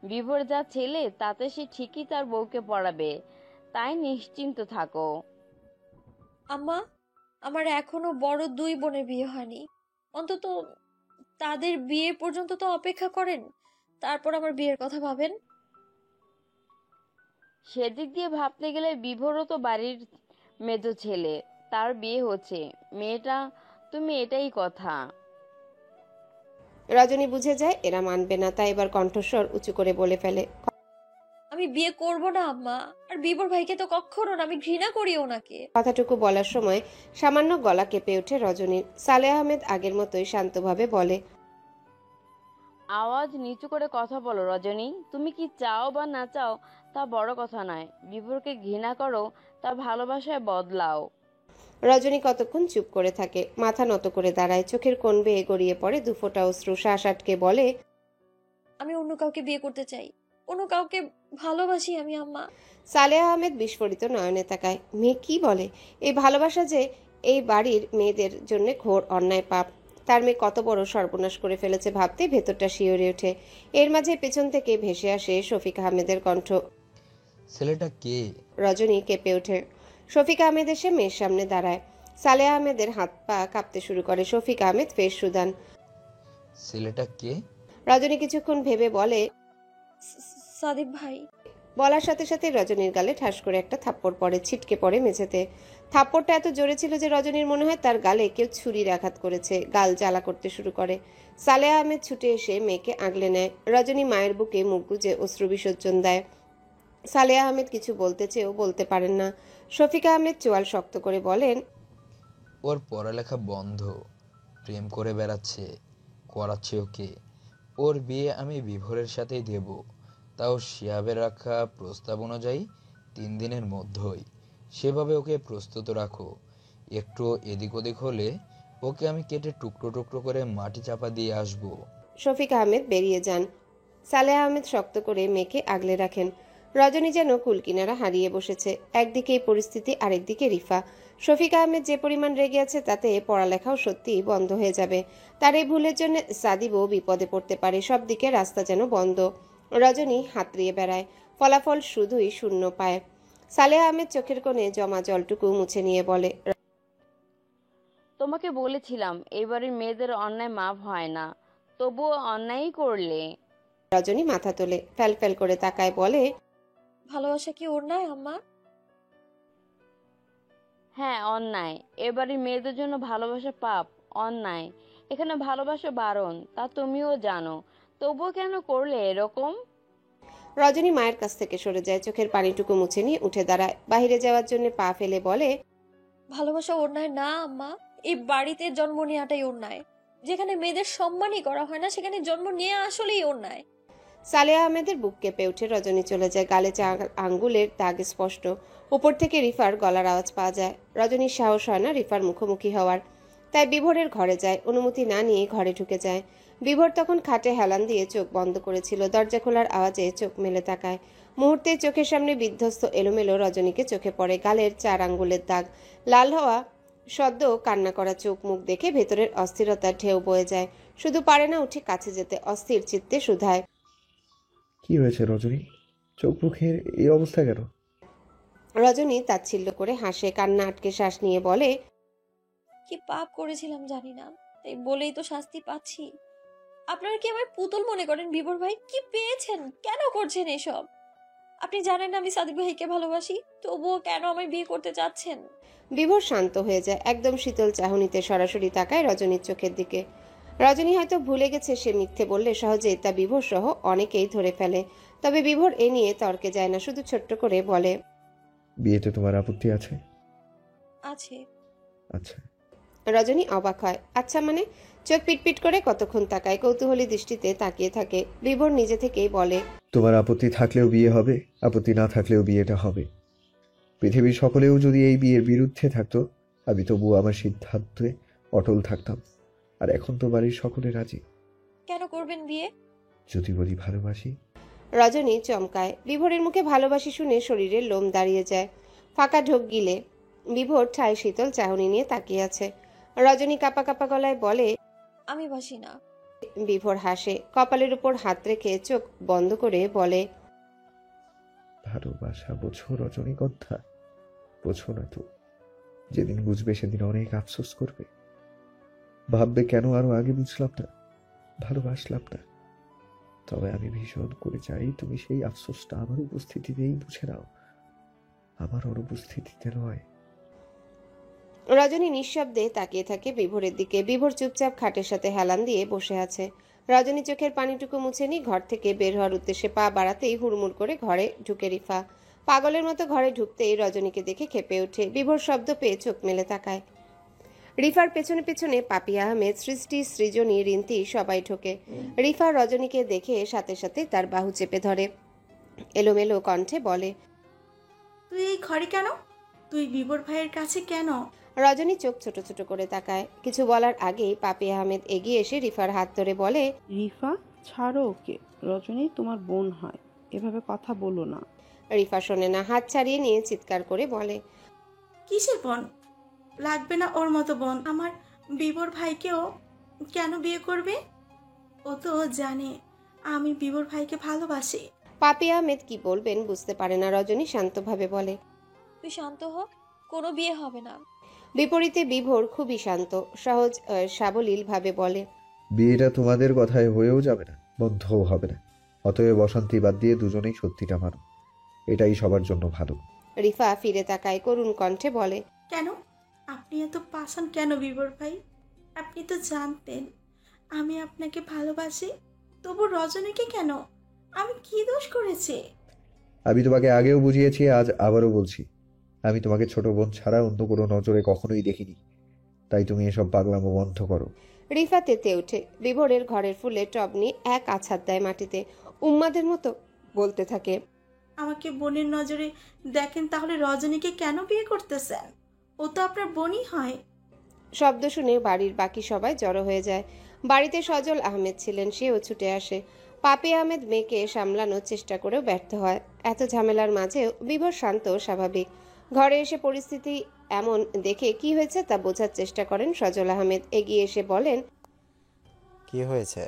বিভোর যা ছেলে তাতে সে ঠিকই তার বউকে পড়াবে, তাই নিশ্চিন্ত থাকো। আম্মা, আমার এখনো বড় দুই বোনের বিয়ে হয়নি। অন্তত তাদের বিয়ে পর্যন্ত তো অপেক্ষা করেন, তারপর আমার বিয়ের কথা ভাবেন। সেদিক দিয়ে ভাবতে গেলে বিভোরও তো বাড়ির মেজো ছেলে, তার বিয়ে হচ্ছে। মেয়েটা, তুমি এটাই কথা। রজনী বুঝে যায় এরা মানবে না, তাই এবার কণ্ঠস্বর উঁচু করে বলে ফেলে, আমি বিয়ে করব না আম্মা। আর বিবর ভাইকে তো কখনো না, আমি ঘৃণা করি ওনাকে। কথাটুকু বলার সময় সামান্য গলা কেঁপে ওঠে রজনীর। সালেহ আহমেদ আগের মতোই শান্তভাবে বলে, আওয়াজ নিচু করে কথা বলো রজনী। তুমি কি চাও বা না চাও তা বড় কথা নয়। বিভোরকে ঘৃণা করো, তা ভালোবাসায় বদলাও। রজনী কতক্ষণ চুপ করে থাকে, মাথা নত করে দাঁড়ায়, চোখের কোণ বেয়ে গড়িয়ে পড়ে দুফোঁটা অশ্রু। শ্বাস আটকে বলে, আমি অন্য কাউকে বিয়ে করতে চাই, অন্য কাউকে ভালোবাসি আমি আম্মা। সালেহা আহমেদ বিস্ফোরিত নয়নে তাকায়। মেয়ে কি বলে? এই ভালোবাসা যে এই বাড়ির মেয়েদের জন্য ঘোর অন্যায়, পাপ। তার মেয়ে কত বড় সর্বনাশ করে ফেলেছে ভাবতে ভেতরটা শিওরে ওঠে। এর মাঝে পেছন থেকে ভেসে আসে শফিক আহমেদের কণ্ঠ। ছেলেটা কে? রজনী কেঁপে ওঠে। শফিক আহমেদ এসে মেয়ের সামনে দাঁড়ায়। সালেহা আহমেদের হাত পা কাঁপতে শুরু করে। শফিক আহমেদ ফের সুদান। ছেলেটা কে? রজনী কিছুক্ষণ ভেবে বলে, সাদিক ভাই। বলার সাথে সাথে রজনীর গালে ঠাস করে একটা থাপ্পড় পড়ে, ছিটকে পড়ে মেঝেতে। থাপ্পড়টা এত জোরে ছিল যে রজনীর মনে হয় তার গালে কেউ ছুরির আঘাত করেছে। গাল জ্বালা করতে শুরু করে। সালেহা আহমেদ ছুটে এসে মেয়েকে আগলে নেয়। রজনী মায়ের বুকে মুখ গুজে অশ্রু বিসর্জন দেয়। সালেহা আহমেদ কিছু বলতে চেয়েও বলতে পারেন না। শফিক আহমেদ চোয়াল শক্ত করে বলেন, ওর পড়ালেখা বন্ধ, প্রেম করে বেড়াচ্ছে, করাচ্ছে ওকে। ওর বিয়ে আমি বিভোরের সাথেই দেব, তাও শিয়াবের রাখা প্রস্তাব অনুযায়ী 3 দিনের মধ্যেই। সেভাবে ওকে প্রস্তুত রাখো। একটু এদিক ওদিক হলে ওকে আমি কেটে টুকরো টুকরো করে মাটি চাপা দিয়ে আসবো। শফিক আহমেদ বেরিয়ে যান। সালেহা আহমেদ শক্ত করে মেয়েকে আগলে রাখেন। রজনী যেন কুলকিনারা হারিয়ে বসেছে। একদিকে এই পরিস্থিতি, আরেকদিকে রিফা। শফিক আহমেদ যে পরিমাণ রেগে আছে তাতে পড়ালেখাও সত্যিই বন্ধ হয়ে যাবে। তার এই ভুলের জন্য সাদিবও বিপদে পড়তে পারে। সব দিকে রাস্তা যেন বন্ধ। রজনী হাতড়িয়ে বেড়ায়, ফলাফল শুধুই শূন্য পায়। সালেহা আহমেদ চোখের কোণে জমা জলটুকু মুছে নিয়ে বলে, তোমাকে বলেছিলাম এবারের মেয়েদের অন্যায় মাপ হয় না, তবুও অন্যায়ই করলে। রজনী মাথা তোলে, ফ্যাল ফ্যাল করে তাকায়, বলে, ভালোবাসা কি অন্যায় আম্মা? হ্যাঁ অন্যায়। এবারের মেয়েদের জন্য ভালোবাসা পাপ, অন্যায়। এখানে ভালোবাসা বারণ, তা তুমিও জানো, তবুও কেন করলে এরকম? রজনী মায়ের কাছ থেকে সরে যায়, চোখের পানিটুকু মুছে নিয়ে উঠে দাঁড়ায়, বাহিরে যাওয়ার জন্য পা ফেলে বলে, ভালোবাসা অন্যায় না আম্মা। এই বাড়িতে জন্ম নেওয়াটাই অন্যায়। যেখানে মেয়েদের সম্মানই করা হয় না সেখানে জন্ম নেওয়া আসলেই অন্যায়। সালেহা আহমেদের বুক কেঁপে উঠে। রজনী চলে যায়। গালে আঙ্গুলের দাগ স্পষ্ট। উপর থেকে রিফার গলার আওয়াজ পাওয়া যায়। রজনীর সাহস হয় না রিফার মুখোমুখি হওয়ার, তাই বিভোরের ঘরে যায়। অনুমতি না নিয়ে ঘরে ঢুকে যায়। বিভোর তখন খাটে হেলান দিয়ে চোখ বন্ধ করেছিল। দরজা খোলার আওয়াজে চোখ মেলে তাকায়। মুহূর্তে চোখের সামনে বিধ্বস্ত এলোমেলো রজনীকে চোখে পড়ে। গালের 4 আঙ্গুলের দাগ, লাল হওয়া, সদ্য কান্না করা চোখ মুখ দেখে ভেতরের অস্থিরতার ঢেউ বয়ে যায়। শুধু পারে না উঠে কাছে যেতে, অস্থির চিত্তে শুধায়, কি হয়েছে রজনী? চোখ মুখের এই অবস্থা কেন? রজনী তাচ্ছিল্য করে হাসে, কান্না আটকে শ্বাস নিয়ে বলে, কি পাপ করেছিলাম জানি না, তাই বলেই তো শাস্তি পাচ্ছি। আপনারা কি আমায় পুতুল মনে করেন বিভোর ভাই? কি পেয়েছেন? কেন করছেন এসব? আপনি জানেন না আমি সাদিক ভাইকে ভালোবাসি, তবুও কেন আমায় বিয়ে করতে চাচ্ছেন? বিভোর শান্ত হয়ে যায়। একদম শীতল চাহনিতে সরাসরি তাকায় রজনীর চোখের দিকে। রজনী হয়তো ভুলে গেছে সে মিথ্যে বললে সহজে তা বিভোর সহ অনেকেই ধরে ফেলে। তবে বিভোর এ নিয়ে তর্কে যায় না, শুধু ছোট্ট করে বলে, বিয়েতে তোমার আপত্তি আছে? আছে। আচ্ছা। রজনী অবাক হয়। আচ্ছা মানে? চোখ পিটপিট করে কতক্ষণ তাকায়, কৌতূহলী দৃষ্টিতে তাকিয়ে থাকে। বিভোর নিজে থেকেই বলে, তোমার আপত্তি থাকলেও বিয়ে হবে, আপত্তি না থাকলেও বিয়েটা হবে। পৃথিবীর সকলেও যদি এই বিয়ের বিরুদ্ধে থাকতো, আমি তবুও আমার সিদ্ধান্তে অটল থাকতাম। আর এখন তো বাড়ির সকলে রাজি। কেন করবেন বিয়ে? যদি বলি ভালোবাসি। রজনী চমকায়। বিভোরের মুখে ভালোবাসি শুনে শরীরের লোম দাঁড়িয়ে যায়। ফাঁকা ঢোক গিলে বিভোর ঠায় শীতল চাহনি নিয়ে তাকিয়ে আছে। রজনী কাঁপা কাঁপা গলায় বলে, আমি বাসি না। বিভোর হাসে, কপালের উপর হাত রেখে চোখ বন্ধ করে বলে, ভালোবাসা বোঝো রজনীগন্ধা? বোঝো না তো? যেদিন বুঝবে সেদিন অনেক আফসোস করবে। ভাববে কেন আরো আগে বুঝলাম না, ভালোবাসলাম না। তবে আমি ভীষণ করে চাই তুমি সেই আফসোসটা আমার উপস্থিতিতেই বুঝে নাও, আমার অনুপস্থিতিতে নয়। রজনী নিঃশব্দে তাকিয়ে থাকে বিভোরের দিকে। বিভোর চুপচাপ খাটের সাথে হেলান দিয়ে বসে আছে। রজনী চোখের পানিটুকু মুছে নিয়ে ঘর থেকে বের হওয়ার উদ্দেশ্যে পা বাড়াতেই হুড়মুড় করে ঘরে ঢুকে রিফা। পাগলের মতো ঘরে ঢুকতেই রজনীকে দেখে খেপে ওঠে। বিভোর শব্দ পেয়ে চোখ মেলে তাকায়। রিফার পেছনে পেছনে পাপি আহমেদ, সৃষ্টি, সৃজনী, রিন্তি সবাই ঢোকে। রিফা রজনীকে দেখে সাথে সাথে তার বাহু চেপে ধরে, এলোমেলো কণ্ঠে বলে, তুই এই ঘরে কেন? তুই বিবর ভাইয়ের কাছে কেন? রজনী চোখ ছোট ছোট করে তাকায়। কিছু বলার আগেই পাপি আহমেদ এগিয়ে এসে রিফার হাত ধরে বলে, রিফা, ছাড়ো ওকে। রজনী তোমার বোন হয়, এভাবে কথা বলো না। রিফা শোনে না, হাত ছাড়িয়ে নিয়ে চিৎকার করে বলে, কিসের বোন? লাগবে না ওর মতো বোন। আমার বিবর ভাইকেও কেন বিয়ে করবে? ও তো জানে আমি বিবর ভাইকে ভালোবাসি। পাপি আহমেদ কি বলবেন বুঝতে পারে না। রজনী শান্তভাবে বলে, তুই শান্ত হ, কোনো বিয়ে হবে না। বিপরীতে বিভোর খুবই শান্ত, সহজ সাবলীল ভাবে বলে, বিয়েটা তোমাদের কথায় হয়েও যাবে না, বন্ধও হবে না। অতএব অশান্তি বাদ দিয়ে দুজনেই সত্যিটা মানো, এটাই সবার জন্য ভালো। রিফা ফিরে তাকায়, করুণ কণ্ঠে বলে, কেন আপনি এত পাষাণ কেন বিবর ভাই? আপনি তো জানতেন আমি আপনাকে ভালোবাসি, তবু রজনীকে কেন? আমি কি দোষ করেছি? আমি তোমাকে আগেও বুঝিয়েছি, আজ আবারও বলছি, আমি তোমাকে ছোট বোন ছাড়া অন্য কোনো নজরে কখনোই দেখিনি। তাই তুমি এসব পাগলামো বন্ধ করো। রিফা তেতে ওঠে, বিভোরের ঘরের ফুলে টব নিয়ে এক আছাড় দেয় মাটিতে, উম্মাদের মতো বলতে থাকে, আমাকে বোনের নজরে দেখেন, তাহলে রজনীকে কেন বিয়ে করতেছেন? ও তো আপনার বোনই হয়। শব্দ শুনে বাড়ির বাকি সবাই জড়ো হয়ে যায়। বাড়িতে সজল আহমেদ ছিলেন, সেও ছুটে আসে। পাপি আহমেদ মেয়েকে সামলানোর চেষ্টা করেও ব্যর্থ হয়। এত ঝামেলার মাঝেও বিভোর শান্ত স্বাভাবিক। ঘরে এসে পরিস্থিতি এমন দেখে কি হয়েছে তা বোঝার চেষ্টা করেন সজল আহমেদ। এগিয়ে এসে বলেন, কি হয়েছে?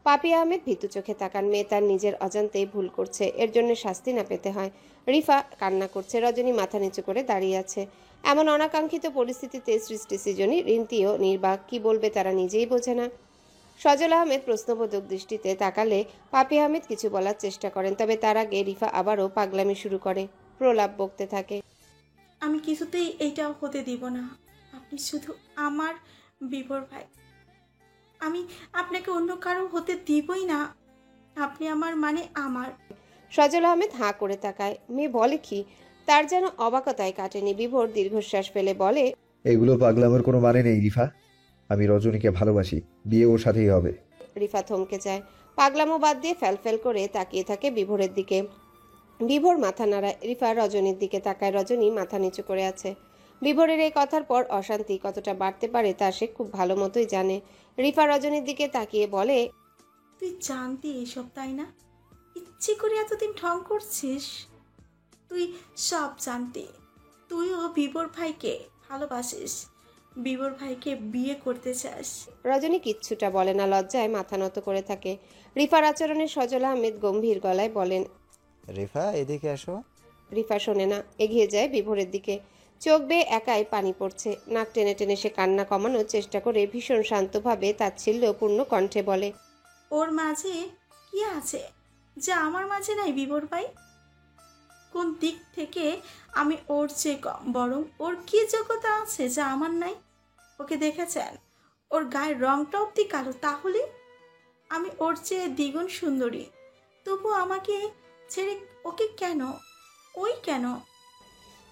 পাপি আহমেদ ভীতু চোখে তাকান। মেয়ে তার নিজের অজান্তেই ভুল করছে, এর জন্য শাস্তি না পেতে হয়। রিফা কান্না করছে, রজনী মাথা নিচু করে দাঁড়িয়ে আছে। এমন অনাকাঙ্ক্ষিত পরিস্থিতিতে সৃষ্টি, সৃজনী, রিন্তিও নির্বাক, কি বলবে তারা নিজেই বোঝে না। সজল আহমেদ প্রশ্নবোধক দৃষ্টিতে তাকালে পাপি আহমেদ কিছু বলার চেষ্টা করেন, তবে তার আগে রিফা আবারও পাগলামি শুরু করে, প্রলাপ বকতে থাকে, আমি কিছুতেই এইটা হতে দিব না। আপনি শুধু আমার বিবর ভাই, আমি আপনাকে অন্য কারো হতে দিবই না। আপনি আমার মানে আমার। সজল আহমেদ হাঁ করে তাকায়। মেয়ে বলে কি? তার যেন অবাকতায় কাটেনি। বিভোর দীর্ঘশ্বাস ফেলে বলে, এগুলো পাগলামোর কোনো মানে নেই রিফা। আমি রজনীকে ভালোবাসি, বিয়ে ওর সাথেই হবে। রিফা থমকে যায়, পাগলামো বাদ দিয়ে ফ্যালফ্যাল করে তাকিয়ে থাকে বিভোরের দিকে। বিভোর মাথা নাড়ায়, রিফা রজনীর দিকে তাকায়। রজনী মাথা নিচু করে আছে। বিভোরের এই কথার পর অশান্তি কতটা বাড়তে পারে তা সে খুব ভালো মতোই জানে। রিফা রজনীর দিকে তাকিয়ে বলে, তুই জানতি এসব, তাই না? ইচ্ছে করে এতদিন ঢং করছিস। তুই সব জানতি। তুইও বিবর ভাইকে ভালোবাসিস, বিবর ভাইকে বিয়ে করতে চাস। রজনী কিচ্ছুটা বলে না, লজ্জায় মাথা নত করে থাকে। রিফার আচরণে সজল আহমেদ গম্ভীর গলায় বলেন, রিফা, এদিকে আসো। রিফা শোনে না, এগিয়ে যায় বিভোরের দিকে। চোখ বেয়ে একাই পানি পড়ছে। নাক টেনে টেনে সে কান্না কমানোর চেষ্টা করে ভীষণ শান্তভাবে তাচ্ছিল্যপূর্ণ কণ্ঠে বলে, ওর মাঝে কি আছে যা আমার মাঝে নাই বিবর ভাই? কোন দিক থেকে আমি ওর চেয়ে কম? বরং ওর কি যোগ্যতা আছে যা আমার নাই? ওকে দেখেছেন? ওর গায়ের রংটা অব্দি কালো, তাহলে আমি ওর চেয়ে দ্বিগুণ সুন্দরী। তবু আমাকে ছেড়ে ওকে কেন? ওই কেন?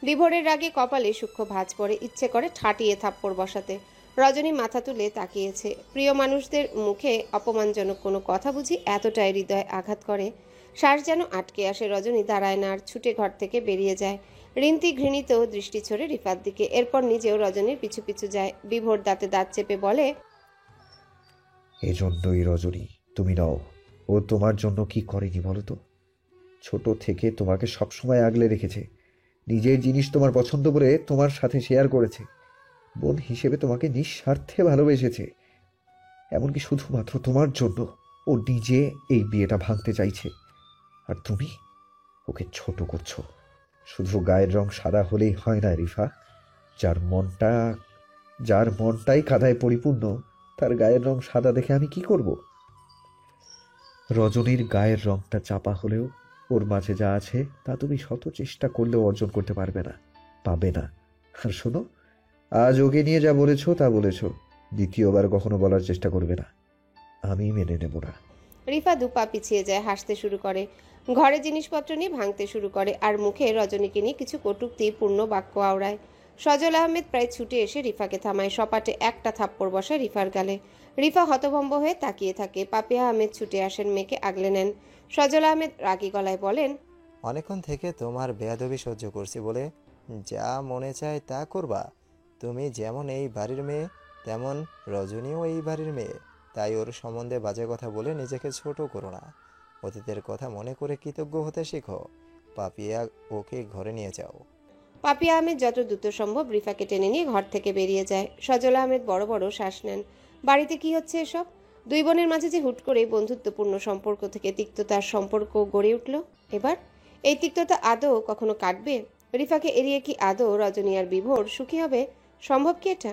বিভোরের রাগে কপালে সূক্ষ্ম ভাঁজ পড়ে, ইচ্ছে করে ঠাটিয়ে থাপ্পড় বসাতে। রজনী মাথা তুলে তাকিয়েছে। প্রিয় মানুষদের মুখে অপমানজনক কোনো কথা বুঝি এতটাই হৃদয় আঘাত করে? শ্বাস যেন আটকে আসে। রজনী দাঁড়ায় না আর ছুটে ঘর থেকে বেরিয়ে যায়। রিন্তি ঘৃণিত দৃষ্টি ছড়ে রিফার দিকে, এরপর নিজেও রজনীর পিছু পিছু যায়। বিভোর দাঁতে দাঁত চেপে বলে, এজন্যই রজনী তুমি নাও। ও তোমার জন্য কি করেনি বলো তো? ছোট থেকে তোমাকে সবসময় আগলে রেখেছে, নিজের জিনিস তোমার পছন্দ করে তোমার সাথে শেয়ার করেছে, বোন হিসেবে তোমাকে নিঃস্বার্থে ভালোবেসেছে। এমনকি শুধুমাত্র তোমার জন্য ও নিজে এই বিয়েটা ভাঙতে চাইছে, আর তুমি ওকে ছোট করছো। শুধু গায়ের রং সাদা হলেই হয় না রিফা। যার মনটাই কাদায় পরিপূর্ণ, তার গায়ের রং সাদা দেখে আমি কি করব? রজনীর গায়ের রংটা চাপা হলেও ওর মাঝে যা আছে তা তুমি শত চেষ্টা করলেও অর্জন করতে পারবে না, পাবে না। আর শোনো, আজ ওকে নিয়ে যা বলেছো তা বলেছো, দ্বিতীয়বার কখনো বলার চেষ্টা করবে না, আমি মেনে নেব না। রিফা দুপা পিছিয়ে যায়, হাসতে শুরু করে, ঘরে জিনিসপত্র নিয়ে ভাঙতে শুরু করে, আর মুখে রজনীকে নিয়ে কিছু কটূক্তিপূর্ণ বাক্য আওড়ায়। সজল আহমেদ প্রায় ছুটে এসে রিফাকে থামায়, সপাটে একটা থাপ্পড় বসায় রিফার গালে। রিফা হতভম্ব হয়ে তাকিয়ে থাকে। পাপিয়া আহমেদ ছুটে আসেন, মেয়েকে আগলে নেন। সজল আহমেদ রাগী গলায় বলেন, অনেকক্ষণ থেকে তোমার বেয়াদবি সহ্য করছি বলে যা মনে চায় তা করবা? তুমি যেমন এই বাড়ির মেয়ে, তেমন রজনীও এই বাড়ির মেয়ে। তাই ওর সম্বন্ধে বাজে কথা বলে নিজেকে ছোট করো না। অতীতের কথা মনে করে কৃতজ্ঞ হতে শেখো। পাপিয়া, ওকে ঘরে নিয়ে যাও। পাপিয়া আহমেদ যত দ্রুত সম্ভব রিফাকে টেনে নিয়ে ঘর থেকে বেরিয়ে যায়। সজল আহমেদ বড় বড় শ্বাস নেন। বাড়িতে কি হচ্ছে এসব? দুই বোনের মাঝে যে হুট করে বন্ধুত্বপূর্ণ সম্পর্ক থেকে তিক্ততার সম্পর্ক গড়ে উঠল, এবার এই তিক্ততা আদৌ কখনো কাটবে? রিফাকে এড়িয়ে কি আদৌ রজনী আর বিভোর সুখী হবে? সম্ভব কি এটা?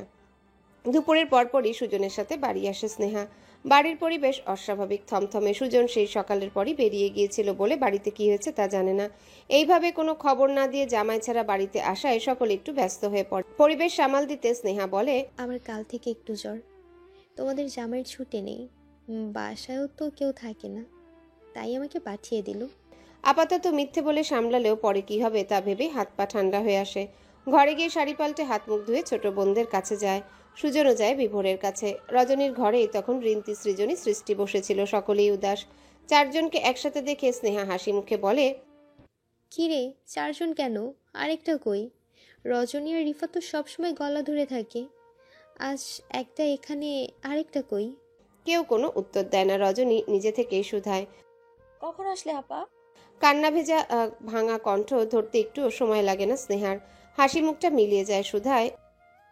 দুপুরের পরপরই সুজনের সাথে বাড়ি আসে স্নেহা। বাড়ির পরিবেশ অস্বাভাবিক থমথমে। সুজন সেই সকালের পরই বেরিয়ে গিয়েছিল বলে বাড়িতে কি হয়েছে তা জানে না। এইভাবে কোনো খবর না দিয়ে জামাই ছাড়া বাড়িতে আসায় সকলে একটু ব্যস্ত হয়ে পড়ে। পরিবেশ সামাল দিতে স্নেহা বলে, আমার কাল থেকে একটু জ্বর। তোমাদের জামাইয়ের ছুটি নেই, বাসায়ও তো কেউ থাকে না, তাই আমাকে পাঠিয়ে দিল। আপাতত মিথ্যে বলে সামলালেও পরে কি হবে তা ভেবে হাত পা ঠান্ডা হয়ে আসে। ঘরে গিয়ে শাড়ি পাল্টে হাত মুখ ধুয়ে ছোট বোনদের কাছে যায়। সুজনও যায় বিভোরের কাছে। রজনীর ঘরেই তখন রিন্তি সৃজনী সৃষ্টি বসেছিল। সকলেই উদাস। চারজনকে একসাথে দেখে স্নেহা হাসি মুখে বলে, কিরে, চারজন কেন? আরেকটা কই? রজনী আর রিফা তো সবসময় গলা ধরে থাকে, আজ একটা এখানে, আরেকটা কই? কেউ কোনো উত্তর দেয় না। রজনী নিজে থেকেই শুধায়, কখন আসলে আপা? কান্না ভেজা ভাঙা কণ্ঠ ধরতে একটু সময় লাগে না স্নেহার। হাসি মুখটা মিলিয়ে যায়। শুধায়,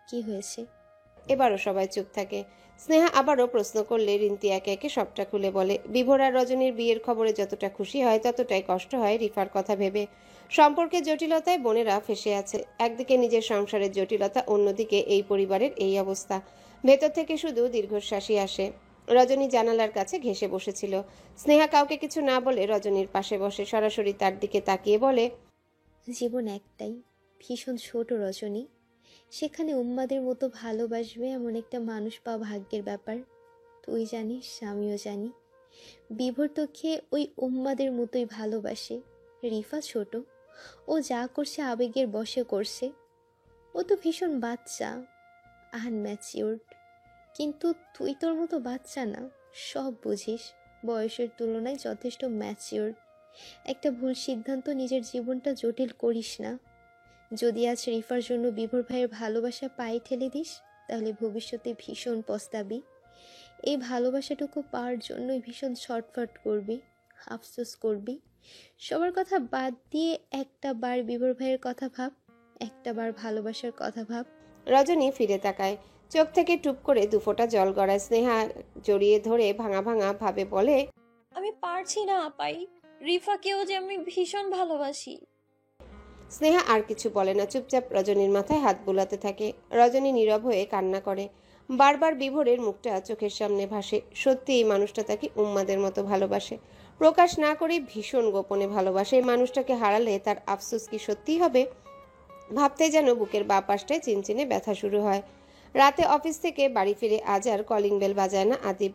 কি হয়েছে? এবারও সবাই চুপ থাকে। স্নেহা আবারও প্রশ্ন করলে রিন্তি একে একে সবটা খুলে বলে। বিভোর আর রজনীর বিয়ের খবরে যতটা খুশি হয় ততটাই কষ্ট হয় রিফার কথা ভেবে। সম্পর্কের জটিলতায় বোনেরা ফেসে আছে। একদিকে নিজের সংসারের জটিলতা, অন্যদিকে এই পরিবারের এই অবস্থা। ভেতর থেকে শুধু দীর্ঘশ্বাসই আসে। রজনী জানালার কাছে ঘেঁষে বসেছিল। স্নেহা কাউকে কিছু না বলে রজনীর পাশে বসে সরাসরি তার দিকে তাকিয়ে বলে, জীবন একটাই, ভীষণ ছোট রজনী। সেখানে উম্মাদের মতো ভালোবাসবে এমন একটা মানুষ পাওয়া ভাগ্যের ব্যাপার। তুই জানিস, আমিও জানি, বিভোর তোকে ওই উম্মাদের মতোই ভালোবাসে। রিফা ছোট, ও যা করছে আবেগের বশে করছে। ও তো ভীষণ বাচ্চা, আনম্যাচিওরড। কিন্তু তুই তোর মতো বাচ্চা না, সব বুঝিস, বয়সের তুলনায় যথেষ্ট ম্যাচিওর। একটা ভুল সিদ্ধান্ত নিজের জীবনটা জটিল করিস না। যদি আজ রিফার জন্য বিভোর ভাইয়ের ভালোবাসা পায়ে ঠেলে দিস, তাহলে ভবিষ্যতে ভীষণ পস্তাবি। এই ভালোবাসাটুকু পাওয়ার জন্যই ভীষণ ছটফট করবি, আফসোস করবি। সবার কথা বাদ দিয়ে একটা বার বিভোর ভাইয়ের কথা ভাব, একটা বার ভালোবাসার কথা ভাব। রজনী ফিরে তাকায়। চোখ থেকে টুপ করে দুফোঁটা জল গড়ায়। স্নেহা জড়িয়ে ধরে ভাঙা ভাঙা ভাবে বলে, আমি পারছি না আপাই, রিফাকেও যে আমি ভীষণ ভালোবাসি। স্নেহা আর কিছু বলে না, চুপচাপ রজনীর মাথায় হাত বুলাতে থাকে। রজনী নীরব হয়ে কান্না করে। বারবার বিভোরের মুখটা চোখের সামনে ভাসে। সত্যি এই মানুষটা তাকে উম্মাদের মতো ভালোবাসে, প্রকাশ না করে ভীষণ গোপনে ভালোবাসে। এই মানুষটাকে হারালে তার আফসোস কি সত্যিই হবে? ভাবতেই যেন বুকের বাঁ পাশটায় চিনচিনে ব্যথা শুরু হয়। রাতে অফিস থেকে বাড়ি ফিরে আজ আর কলিং বেল বাজায় না আদিব।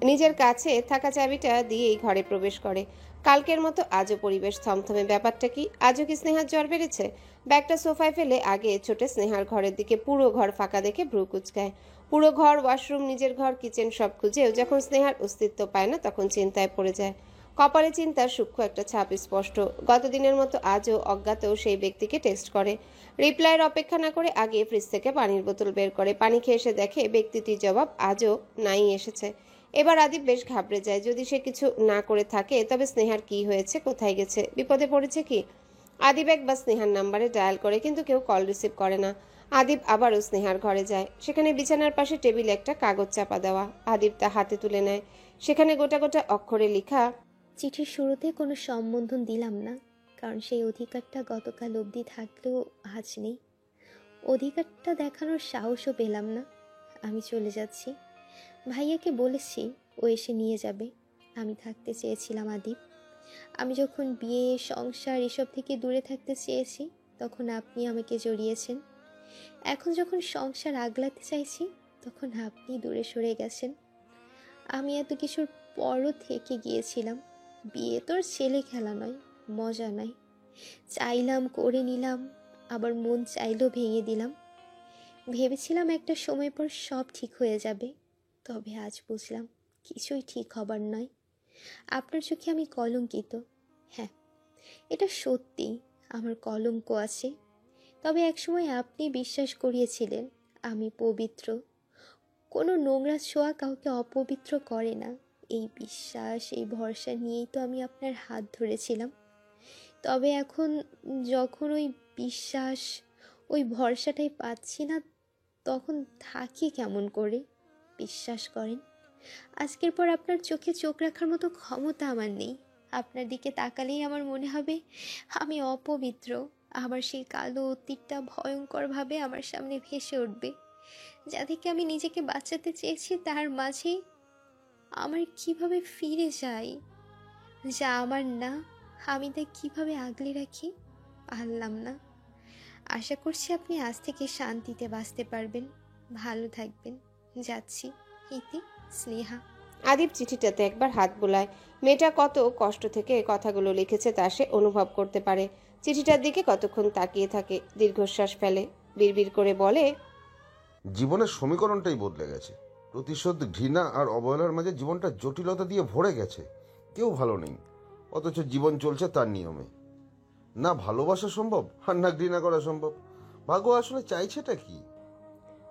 নিজের কাছে থাকা চাবিটা দিয়েই ঘরে প্রবেশ করে। কালকের মতো আজও পরিবেশ থমথমে। ব্যাপারটা কি? আজও কি স্নেহার জ্বর বেড়েছে? ব্যাগটা সোফায় ফেলে আগে ছোটে স্নেহার ঘরের দিকে। পুরো ঘর ফাঁকা দেখে ভ্রু কুচকায়। পুরো ঘর, ওয়াশরুম, নিজের ঘর, কিচেন সব খুঁজেও যখন স্নেহার অস্তিত্ব পায় না, তখন চিন্তায় পড়ে যায়। কপালে চিন্তার সূক্ষ্ম একটা ছাপ স্পষ্ট। গতদিনের মতো আজও অজ্ঞাত সেই ব্যক্তিকে টেক্সট করে। রিপ্লাইয়ের অপেক্ষা না করে আগে ফ্রিজ থেকে পানির বোতল বের করে। পানি খেয়ে এসে দেখে ব্যক্তিটির জবাব আজও নাই এসেছে। এবার আদিব বেশ ঘাবড়ে যায়। যদি সে কিছু না করে থাকে, তবে স্নেহার কি হয়েছে, কোথায় গেছে, বিপদে পড়েছে কি? আদিব একবার স্নেহার নাম্বারে ডায়াল করে, কিন্তু কেউ কল রিসিভ করে না। আদিব আবারও স্নেহার ঘরে যায়। সেখানে বিছানার পাশে টেবিলে একটা কাগজ চাপা দেওয়া। আদিব তা হাতে তুলে নেয়। সেখানে গোটা গোটা অক্ষরে লেখা, চিঠির শুরুতে কোনো সম্বোধন দিলাম না, কারণ সেই অধিকারটা গতকাল অবধি থাকলেও আজ নেই। অধিকারটা দেখানোর সাহসও পেলাম না। আমি চলে যাচ্ছি। ভাইয়াকে বলেছি ও এসে নিয়ে যাবে। আমি থাকতে চেয়েছিলাম আদিব। আমি যখন বিয়ে, সংসার এসব থেকে দূরে থাকতে চেয়েছি, তখন আপনি আমাকে জড়িয়েছেন। এখন যখন সংসার আগলাতে চাইছি, তখন আপনি দূরে সরে গেছেন। আমি এত কিছুর পরও থেকে গিয়েছিলাম। বিয়ে তোর ছেলে খেলা নয়, মজা নয়। চাইলাম, করে নিলাম। আবার মন চাইলেও ভেঙে দিলাম। ভেবেছিলাম একটা সময় পর সব ঠিক হয়ে যাবে, তবে আজ বুঝলাম কিছুই ঠিক হবার নয়। আপনার চোখে আমি কলঙ্কিত, হ্যাঁ এটা সত্যি, আমার কলঙ্ক আছে। তবে একসময় আপনি বিশ্বাস করিয়েছিলেন আমি পবিত্র, কোনো নোংরা ছোঁয়া কাউকে অপবিত্র করে না। এই বিশ্বাস, এই ভরসা নিয়েই তো আমি আপনার হাত ধরেছিলাম। তবে এখন যখন ওই বিশ্বাস, ওই ভরসাটাই পাচ্ছি না, তখন থাকি কেমন করে? বিশ্বাস করেন, আজকের পর আপনার চোখে চোখ রাখার মতো ক্ষমতা আমার নেই। আপনার দিকে তাকালেই আমার মনে হবে আমি অপবিত্র। আবার সেই কালো অতীতটা ভয়ঙ্করভাবে আমার সামনে ভেসে উঠবে, যা থেকে আমি নিজেকে বাঁচাতে চেয়েছি তার মাঝে আমার কিভাবে ফিরে যাই, যা আমার না, আমি তা কিভাবে আগলে রাখি, পারলাম না। আশা করছি আপনি আজ থেকে শান্তিতে বাঁচতে পারবেন। ভালো থাকবেন। যাচ্ছি, ইতি স্নেহা। আদিব চিঠিটাতে একবার হাত বোলায়। মেয়েটা কত কষ্ট থেকে কথাগুলো লিখেছে তা সে অনুভব করতে পারে। চিঠিটার দিকে কতক্ষণ তাকিয়ে থাকে, দীর্ঘশ্বাস ফেলে, বিড়বিড় করে বলে, জীবনের সমীকরণটাই বদলে গেছে। প্রতিশোধ, ঘৃণা আর অবহেলার মাঝে জীবনটা জটিলতা দিয়ে ভরে গেছে। কেউ ভালো নেই, অথচ জীবন চলছে তার নিয়মে। না ভালোবাসা সম্ভব আর না ঘৃণা করা সম্ভব। ভাগ্য আসলে চাইছেটা কি?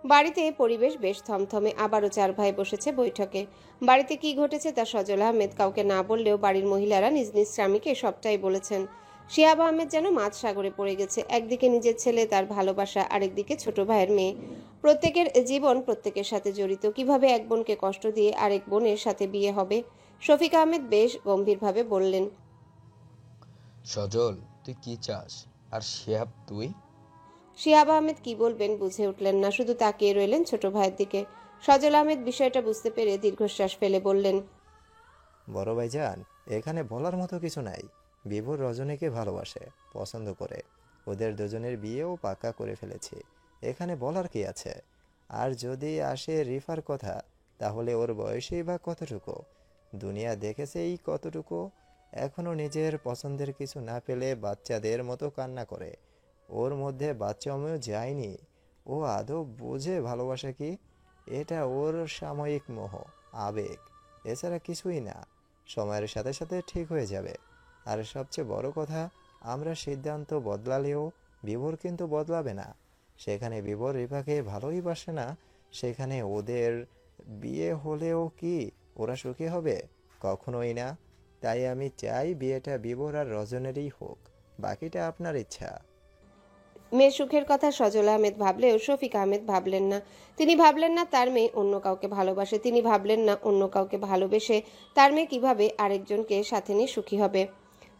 বাড়িতে পরিবেশ বেশ থমথমে। আবারও 4 ভাই বসেছে বৈঠকে। বাড়িতে কি ঘটেছে তা সজল আহমেদ কাউকে না বললেও বাড়ির মহিলারা নিজ নিজ স্বামীকে সবটাই বলেছেন। শিহাব আহমেদ যেন মাঝ সাগরে পড়ে গেছে। একদিকে নিজের ছেলে, তার ভালোবাসা, আরেকদিকে ছোট ভাইয়ের মেয়ে। প্রত্যেকের জীবন প্রত্যেকের সাথে জড়িত। কিভাবে এক বোনকে কষ্ট দিয়ে আরেক বোনের সাথে বিয়ে হবে? শফিক আহমেদ বেশ গম্ভীরভাবে বললেন, সজল, তুই কি চাস? আর শিহাব তুই? শিহাব আহমেদ কি বলবেন বুঝে উঠলেন না, শুধু তাকিয়ে রইলেন ছোট ভাইয়ের দিকে। সজল আহমেদ বিষয়টা বুঝতে পেরে দীর্ঘশ্বাস ফেলে বললেন, বড় ভাইজান, এখানে বলার মতো কিছু নাই। বিভোর রজনীকে ভালোবাসে, পছন্দ করে। ওদের দুজনের বিয়েও পাকা করে ফেলেছি। এখানে বলার কি আছে? আর যদি আসে রিফার কথা, তাহলে ওর বয়সেই বা কতটুকু? দুনিয়া দেখেছে এই কতটুকু। এখনও নিজের পছন্দের কিছু না পেলে বাচ্চাদের মতো কান্না করে। ওর মধ্যে বাচ্চাময় যায়নি। ও আদৌ বোঝে ভালোবাসা কি? এটা ওর সাময়িক মোহ, আবেগ, এছাড়া কিছুই না। সময়ের সাথে সাথে ঠিক হয়ে যাবে। আর সবচেয়ে বড় কথা, আমরা সিদ্ধান্ত বদলালেও বিভোর কিন্তু বদলাবে না। সেখানে বিভোর রিফাকে ভালোই বাসে না, সেখানে ওদের বিয়ে হলেও কি ওরা সুখী হবে? কখনোই না। তাই আমি চাই বিয়েটা বিভোর আর রজনেরই হোক, বাকিটা আপনার ইচ্ছা। মেয়ের সুখের কথা সজল আহমেদ ভাবলেও শফিক আহমেদ ভাবলেন না। তিনি ভাবলেন না তার মেয়ে অন্য কাউকে ভালোবাসে। তিনি ভাবলেন না অন্য কাউকে ভালোবেসে তার মেয়ে কিভাবে আরেকজনকে সাথে নিয়ে সুখী হবে।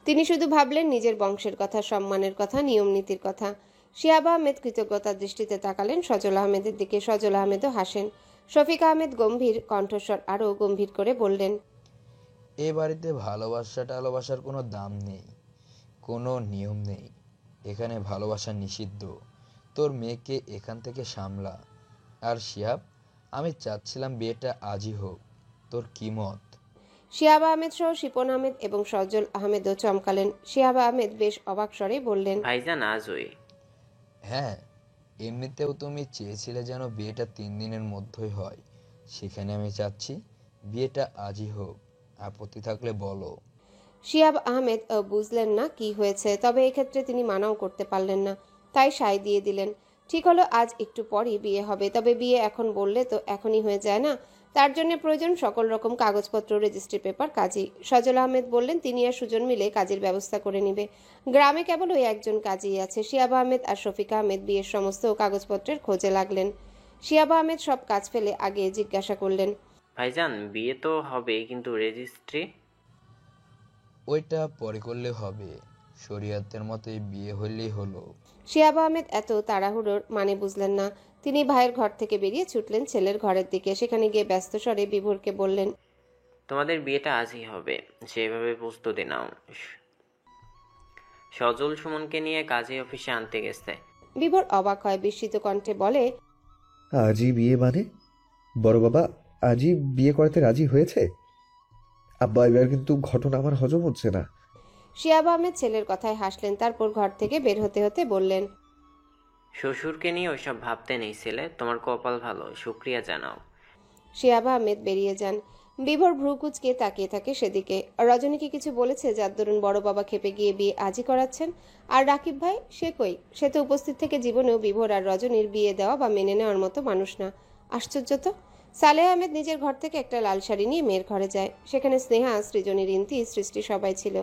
তিনি শুধু ভাবলেন নিজের বংশের কথা, সম্মানের কথা, নিয়ম নীতির কথা। শিহাব আহমেদ কৃতজ্ঞতার দৃষ্টিতে তাকালেন সজল আহমেদের দিকে। সজল আহমেদও হাসেন। শফিক আহমেদ গম্ভীর কণ্ঠস্বর আরও গম্ভীর করে বললেন, এ বাড়িতে ভালোবাসার কোনো দাম নেই, কোনো নিয়ম নেই। এখানে ভালোবাসা নিষিদ্ধ। তোর মেয়েকে এখান থেকে সামলা। আর শিহাব, আমি চাচ্ছিলাম বিয়েটা আজই হোক। তোর কি মত? শিহাব আহমেদ সহ শিপন আহমেদ এবং সজল আহমেদও চমকালেন। শিহাব আহমেদ বেশ অবাক স্বরে বললেন, ভাইজান আজই? হ্যাঁ, এমনিতেও তুমি চেয়েছিলে যেন বিয়েটা 3 দিনের মধ্যেই হয়। সেখানে আমি চাচ্ছি বিয়েটা আজই হোক। আপত্তি থাকলে বলো। শিহাব আহমেদ বুঝলেন না কি হয়েছে, তবে এক্ষেত্রে তিনি মানাও করতে পারলেন না, তাই সায় দিয়ে দিলেন। ঠিক হলো, আজ একটু পরই বিয়ে হবে। তবে বিয়ে এখন বললে তো এখনই হয়ে যায় না। তার জন্য প্রয়োজন সকল রকম কাগজপত্র, রেজিস্ট্রি পেপার, কাজী। সজল আহমেদ বললেন তিনি আর সুজন মিলে কাজের ব্যবস্থা করে নিবে। গ্রামে কেবল ওই একজন কাজী আছে। শিহাব আহমেদ আর শফিক আহমেদ বিয়ের সমস্ত কাগজপত্রের খোঁজে লাগলেন। শিহাব আহমেদ সব কাজ ফেলে আগে জিজ্ঞাসা করলেন, ভাইজান বিয়ে তো হবে, কিন্তু রেজিস্ট্রি? ওইটা পরে করলে হবে। শরীয়তের মতে বিয়ে হইলেই হলো। শিহাব আহমেদ এত তাড়াহুড়োর মানে বুঝলেন না। তিনি ভাইয়ের ঘর থেকে বেরিয়ে ছুটলেন ছেলের ঘরের দিকে। সেখানে গিয়ে ব্যস্ত স্বরে বিভোরকে বললেন, তোমাদের বিয়েটা আজই হবে, সেভাবে প্রস্তুতি নাও। সজল সুমনকে নিয়ে কাজী অফিসে আনতে গেছে। বিভোর অবাক হয়, বিস্মিত কণ্ঠে বলে, আজই বিয়ে মানে? বড় বাবা আজই বিয়ে করতে রাজি হয়েছে? আব্বা, এবার কিন্তু ঘটনা আমার হজম হচ্ছে না। শিহাব আহমেদ ছেলের কথায় হাসলেন, তারপর ঘর থেকে বের হতে হতে বললেন, শ্বশুরকে নিয়ে ওইসব ভাবতে নেই ছেলে, তোমার কপাল ভালো, শুক্রিয়া জানাও। শিহাব আহমেদ বেরিয়ে যান। বিভোর ভ্রু কুচকে তাকিয়ে থাকে সেদিকে। রজনী কি কিছু বলেছে যার দরুন বড় বাবা খেপে গিয়ে বিয়ে আজই করাচ্ছেন? আর রাকিব ভাই, সে কই? সে তো উপস্থিত থেকে জীবনেও বিভোর আর রজনীর বিয়ে দেওয়া বা মেনে নেওয়ার মতো মানুষ না। আশ্চর্য তো। সালেহ আহমেদ নিজের ঘর থেকে একটা লাল শাড়ি নিয়ে মেয়ের ঘরে যায়। সেখানে স্নেহা, সৃজনী, রিন্তি, সৃষ্টি সবাই ছিল।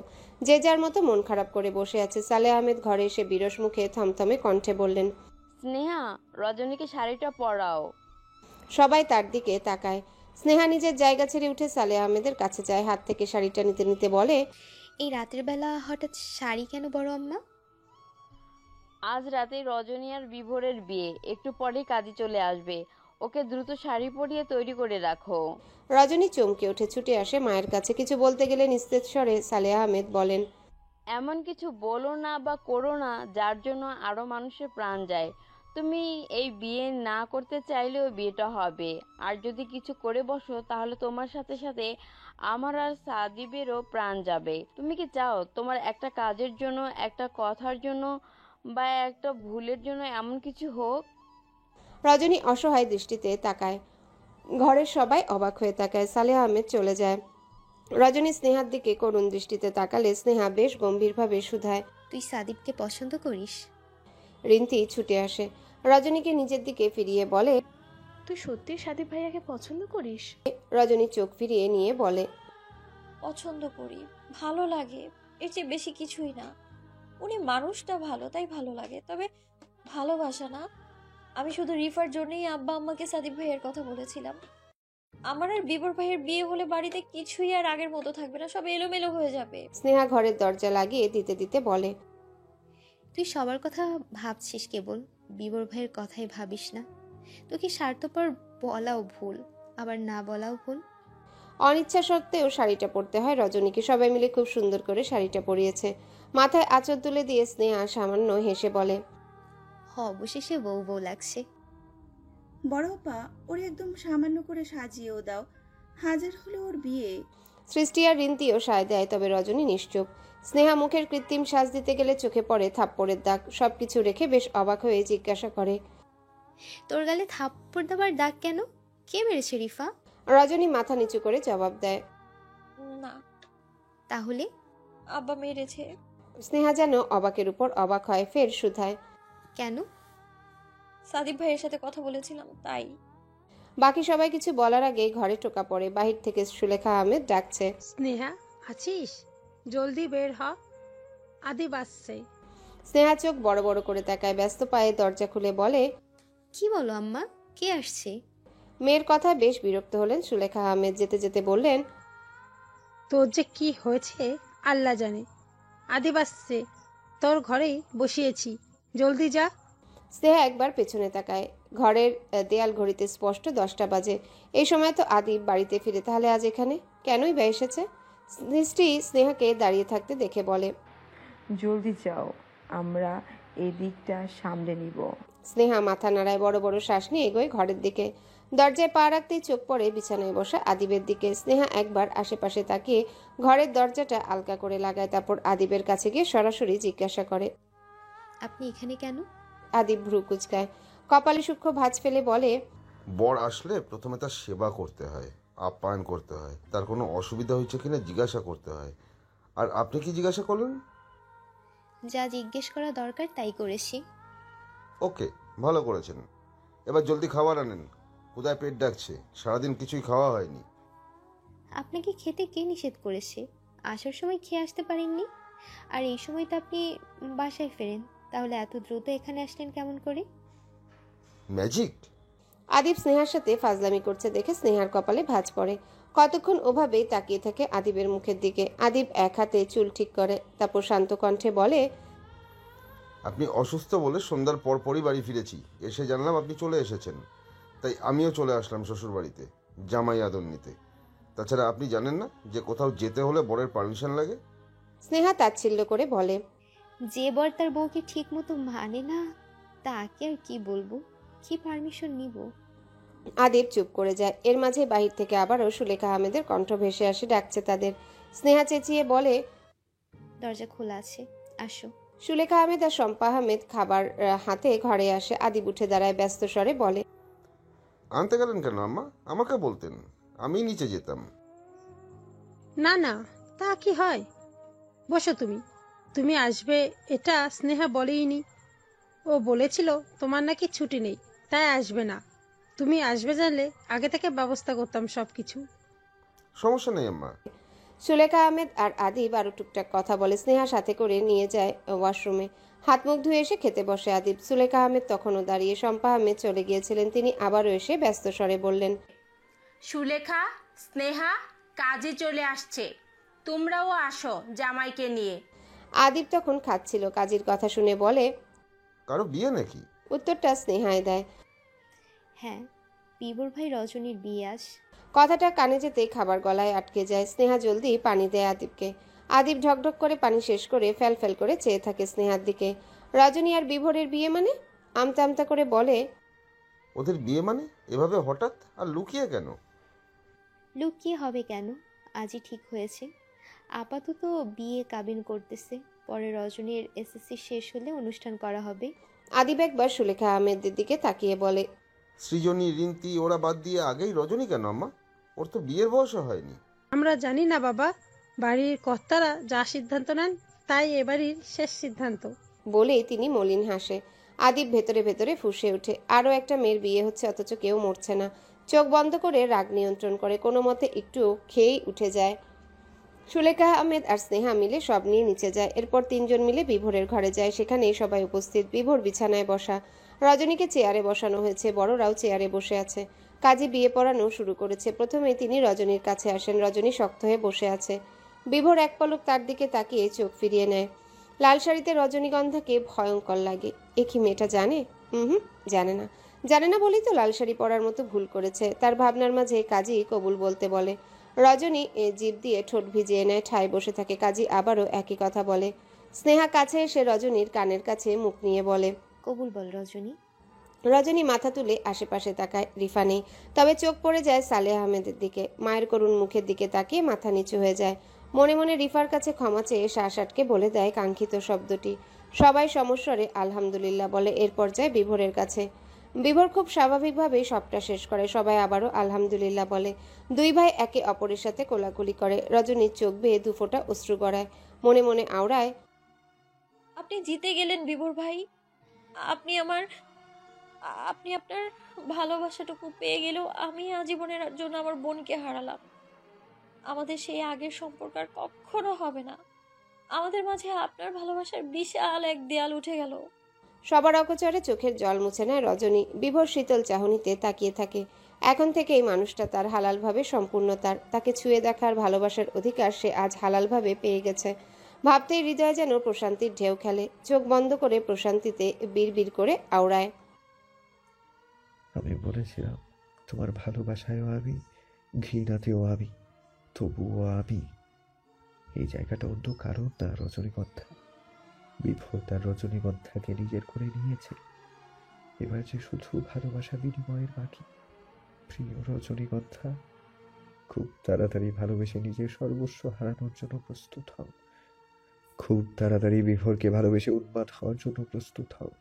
যে যার মতো মন খারাপ করে বসে আছে। সালেহ আহমেদ ঘরে এসে বিরস মুখে থমথমে কণ্ঠে বললেন, স্নেহা, রজনীকে শাড়িটা পরাও। সবাই তার দিকে তাকায়। স্নেহা নিজের জায়গা ছেড়ে উঠে সালেহ আহমেদের কাছে যায়। হাত থেকে শাড়িটা নিতে নিতে বলে, এই রাতের বেলা হঠাৎ শাড়ি কেন বড় আম্মা? আজ রাতে রজনী আর বিভোরের বিয়ে, একটু পরেই কাজে চলে আসবে। ওকে দ্রুত শাড়ি পরিয়ে তৈরি করে রাখো। রজনী চমকে উঠে ছুটে আসে মায়ের কাছে। কিছু বলতে গেলে নিস্তেজ স্বরে সালেহ আহমেদ বলেন, এমন কিছু বলো না বা করো না যার জন্য আরো মানুষের প্রাণ যায়। তুমি এই বিয়ে না করতে চাইলেও বিয়েটা হবে, আর যদি কিছু করে বসো তাহলে তোমার সাথে সাথে আমার আর সাদিবেরও প্রাণ যাবে। তুমি কি চাও তোমার একটা কাজের জন্য, একটা কথার জন্য বা একটা ভুলের জন্য এমন কিছু হোক? রজনী অসহায় দৃষ্টিতে তাকায়। ঘরের সবাই অবাক হয়ে তাকায়। সালেহ আহমেদ চলে যায়। রজনী স্নেহার দিকে করুণ দৃষ্টিতে তাকালে স্নেহা বেশ গম্ভীরভাবে শুধায়, তুই সাদিবকে পছন্দ করিস? রিন্তি ছুটে আসে। রজনীকে নিজের দিকে ফিরিয়ে বলে, তুই সত্যি সাদিব ভাইয়াকে পছন্দ করিস? রজনী চোখ ফিরিয়ে নিয়ে বলে, পছন্দ করি, ভালো লাগে, এর চেয়ে বেশি কিছুই না। উনি মানুষটা ভালো, তাই ভালো লাগে, তবে ভালোবাসা না। আমি শুধু রিফার জন্যই আব্বা আম্মাকে সাদিব ভাইয়ের কথা বলেছিলাম। আমার আর বিবর ভাইয়ের বিয়ে হলে বাড়িতে কিছুই আর আগের মতো থাকবে না, সব এলোমেলো হয়ে যাবে। স্নেহা ঘরের দরজা লাগিয়ে দিতে দিতে বলে, তুই সবার কথা ভাবছিস, কেবল বিবর ভাইয়ের কথাই ভাবিস না। তোকে স্বার্থপর বলাও ভুল, আবার না বলাও ভুল। অনিচ্ছা সত্ত্বেও শাড়িটা পরতে হয় রজনীকে। সবাই মিলে খুব সুন্দর করে শাড়িটা পরিয়েছে। মাথায় আঁচল তুলে দিয়ে স্নেহা সামান্য হেসে বলে, অবশেষে বউ বউ লাগছে। বড় আপা, ওর একদম সামান্য করে সাজিয়েও দাও, হাজার হলে ওর বিয়ে। সৃষ্টি আর রিন্তিও সায় দেয়, তবে রজনী নিশ্চুপ। স্নেহা মুখের কৃত্রিম সাজ দিতে গেলে চোখে পড়ে থাপ্পড়ের দাগ। সবকিছু রেখে বেশ অবাক হয়ে জিজ্ঞাসা করে, তোর গালে থাপ্পড় দেওয়ার দাগ কেন? কে মেরেছে রিফা? রজনী মাথা নিচু করে জবাব দেয়, না। তাহলে? আব্বা মেরেছে। স্নেহা যেন অবাকের উপর অবাক হয়, ফের শুধায়, কেন? সাদিব ভাইয়ের সাথে কথা বলেছিলাম, তাই। বাকি সবাই কিছু বলার আগে ঘরে টোকা পড়ে। বাহির থেকে সুলেখা আহমেদ ডাকছে, স্নেহা আছিস? জলদি বের হ, আদিব আসছে। স্নেহা চোখ বড় বড় করে তাকায়। ব্যস্ত পায়ে দরজা খুলে বলে, কি বলো আম্মা, কে আসছে? মেয়ের কথা বেশ বিরক্ত হলেন সুলেখা আহমেদ। যেতে যেতে বললেন, তোর যে কি হয়েছে আল্লাহ জানে। আদিব আসছে, তোর ঘরেই বসিয়েছি, জলদি যা। স্নেহা একবার পেছনে তাকায়। ঘরের দেয়াল ঘড়িতে স্পষ্ট 10টা বাজে। এই সময় তো আদিব বাড়িতে ফিরে, তাহলে আজ এখানে কেনই বা এসেছে? সৃষ্টি স্নেহাকে দাঁড়িয়ে থাকতে দেখে বলে, জলদি যাও, আমরা এই দিকটা সামলে নিব। স্নেহা মাথা নাড়ায়, বড় বড় শ্বাস নিয়ে এগোয় ঘরের দিকে। দরজায় পা রাখতেই চোখ পড়ে বিছানায় বসা আদিবের দিকে। স্নেহা একবার আশেপাশে তাকিয়ে ঘরের দরজাটা আলগা করে লাগায়, তারপর আদিবের কাছে গিয়ে সরাসরি জিজ্ঞাসা করে, আপনি এখানে কেন? আদিব ভ্রু কুচকায়, কপালে সূক্ষ্ম ভাঁজ ফেলে বলে, বর আসলে প্রথমে তার সেবা করতে হয়, আপ্যায়ন করতে হয়, তার কোনো অসুবিধা হয়েছে কিনা জিজ্ঞাসা করতে হয়। আর আপনি কি জিজ্ঞাসা করলেন? যা জিজ্ঞেস করা দরকার তাই করেছি। ওকে, ভালো করেছেন। এবার জলদি খাবার আনেন, কোথায় পেট ডাকছে, সারাদিন কিছুই খাওয়া হয়নি। আপনাকে খেতে কে নিষেধ করেছে? আসার সময় খেয়ে আসতে পারেননি? আর এই সময় তো আপনি বাসায় ফেরেন, তাহলে এত দ্রুত এখানে আসলেন কেমন করে? ম্যাজিক। আদিব স্নেহার সাথে ফাজলামি করছে দেখে স্নেহার কপালে ভাঁজ পড়ে। কতক্ষণ ওভাবেই তাকিয়ে থাকে আদিবের মুখের দিকে। আদিব এক হাতে চুল ঠিক করে, তারপর শান্ত কণ্ঠে বলে, আপনি অসুস্থ বলে সন্ধ্যার পরপরই বাড়ি ফিরেছি। এসে জানলাম আপনি চলে এসেছেন, তাই আমিও চলে আসলাম শ্বশুর বাড়িতে জামাই আদর নিতে। তাছাড়া আপনি জানেন না যে কোথাও যেতে হলে বরের পারমিশন লাগে? স্নেহা তাচ্ছিল্য করে বলে, যে বর তার বউকে ঠিক মতো মানে না তাকে আর কি বলবো, কি পারমিশন নিব? আদিব চুপ করে যায়। এর মাঝে বাহির থেকে আবারও সুলেখা আহমেদের কণ্ঠ ভেসে আসে, ডাকছে তাদের। স্নেহা চেঁচিয়ে বলে, দরজা খোলা আছে, আসো। সুলেখা আহমেদ আর শম্পা আহমেদ খাবার হাতে ঘরে আসে। আদিব উঠে দাঁড়ায়, ব্যস্ত স্বরে বলে, আনতে গেলেন কেন আম্মা? আমাকে বলতেন, আমি নিচে যেতাম। না না, তা কি হয়? বসো তুমি। তুমি আসবে এটা স্নেহা বলেইনি। ও বলেছিল তোমার নাকি ছুটি নেই, তাই আসবে না। তুমি আসবে জানলে আগে থেকে ব্যবস্থা করতাম সবকিছু। সমস্যা নেই আম্মা। সুলেখা আহমেদ আর আদিব আরো টুকটাক কথা বলে। স্নেহা সাথে করে নিয়ে যায় ওয়াশরুমে। হাত মুখ ধুয়ে এসে খেতে বসে আদিব। সুলেখা আহমেদ তখনও দাঁড়িয়ে। শম্পা আহমেদ চলে গিয়েছিলেন। তিনি আবারও এসে ব্যস্ত স্বরে বললেন, সুলেখা, স্নেহা কাজে চলে আসছে, তোমরাও আসো জামাইকে নিয়ে। আদিব তখন খাচ্ছিল। কাজীর কথা শুনে বলে, কারো বিয়ে নাকি? উত্তরটা স্নেহায় দেয়। হ্যাঁ, বিবর ভাই রজনীর বিয়ে আজ। কথাটা কানে যেতেই খাবার গলায় আটকে যায়। স্নেহা জলদি পানি দেয় আদিবকে। আদিব ঢকঢক করে পানি শেষ করে ফ্যাল ফ্যাল করে চেয়ে থাকে স্নেহার দিকে। রজনী আর বিভোরের বিয়ে মানে? আমতা আমতা করে বলে, ওদের বিয়ে মানে? এভাবে হঠাৎ আর লুকিয়ে কেন? লুকিয়ে হবে কেন? আজই ঠিক হয়েছে। আপাতত বিয়ে কাবিন করতেছে, পরে রজনীর এসএসসি শেষ হলে অনুষ্ঠান করা হবে। আদিব একবার সুলেখা আহমেদের দিকে তাকিয়ে বলে, সৃজনী, রিন্তি ওরা বাদ দিয়ে আগেই রজনী কেন আম্মা? ওর তো বিয়ের বয়সও হয়নি। আমরা জানি না বাবা, বাড়ির কর্তারা যা সিদ্ধান্ত নেন তাই এ বাড়ির শেষ সিদ্ধান্ত। বলেই তিনি মলিন হাসে। আদিব ভেতরে ভেতরে ফুঁসে ওঠে। আরও একটা মেয়ের বিয়ে হচ্ছে, অথচ কেউ মরছে না। চোখ বন্ধ করে রাগ নিয়ন্ত্রণ করে, কোনো মতে একটু খেয়েই উঠে যায়। সুলেখা আহমেদ আর স্নেহা মিলে সব নিয়ে নিচে যায়। এরপর তিনজন মিলে বিভোরের ঘরে যায়। সেখানেই সবাই উপস্থিত। বিভোর বিছানায় বসা, রজনীকে চেয়ারে বসানো হয়েছে, বড়রাও চেয়ারে বসে আছে। কাজী বিয়ে পড়ানো শুরু করেছে। প্রথমেই তিনি রজনীর কাছে আসেন। রজনী শক্ত হয়ে বসে আছে। বিভোর এক পলক তার দিকে তাকিয়ে চোখ ফিরিয়ে নেয়। লাল শাড়িতে রজনীগন্ধাকে ভয়ঙ্কর লাগে। এ কি মেয়েটা জানে? জানে না। জানে না বলেই তো লাল শাড়ি পরার মতো ভুল করেছে। তার ভাবনার মাঝে কাজী কবুল বলতে বলে। রজনী জিভ দিয়ে ঠোঁট ভিজিয়ে নেয়, ঠায় বসে থাকে। কাজী আবারও একই কথা বলে। স্নেহা কাছে এসে রজনীর কানের কাছে মুখ নিয়ে বলে, কবুল বল রজনী। রজনী মাথা তুলে আশেপাশে তাকায়। রিফা নেই, তবে চোখ পড়ে যায় সালেহ আহমেদের দিকে। মায়ের করুণ মুখের দিকে তাকিয়ে মাথা নিচু হয়ে যায়। মনে মনে রিফার কাছে ক্ষমা চেয়ে শ্বাস আটকে বলে দেয় কাঙ্ক্ষিত শব্দটি। সবাই সমস্বরে আলহামদুলিল্লাহ বলে। এরপর যায় বিভোরের কাছে। বিভোর খুব স্বাভাবিকভাবেই সবটা শেষ করে। সবাই আবারও আলহামদুলিল্লাহ বলে। দুই ভাই একে অপরের সাথে কোলাকুলি করে। রজনীর চোখ বেয়ে দুফোঁটা অশ্রু গড়ায়। মনে মনে আওড়ায়, আপনি জিতে গেলেন বিভোর ভাই। আপনি আপনার ভালোবাসাটুকু পেয়ে গেলেও আমি আজীবনের জন্য আমার বোনকে হারালাম। আমাদের সেই আগের সম্পর্ক আর কখনো হবে না। আমাদের মাঝে আপনার ভালোবাসার বিশাল এক দেয়াল উঠে গেল। সবার অগোচরে চোখের জল মুছে নেয় রজনী। বিভোর শীতল চাহনিতে তাকিয়ে থাকে। এখন থেকে এই মানুষটা তার, হালালভাবে সম্পূর্ণ তার। তাকে ছুঁয়ে দেখার ভালোবাসার অধিকার সে আজ হালালভাবে পেয়ে গেছে। ভাবতেই হৃদয় যেন প্রশান্তির ঢেউ খেলে। চোখ বন্ধ করে প্রশান্তিতে বিড়বিড় করে আওড়ায়, আমি বলেছিলাম তোমার ভালোবাসায়ও আমি, ঘৃণাতেও আমি, তবুও আমি। এই জায়গাটা অন্য কারণ না রজনীগন্ধা। বিভোর তার রজনীগন্ধাকে নিজের করে নিয়েছে। এবার যে শুধু ভালোবাসা বিনিময়ের বাকি। প্রিয় রজনীগন্ধা, খুব তাড়াতাড়ি ভালোবেসে নিজের সর্বস্ব হারানোর জন্য প্রস্তুত হও। খুব তাড়াতাড়ি বিভোরকে ভালোবেসে উন্মাদ হওয়ার জন্য প্রস্তুত হও।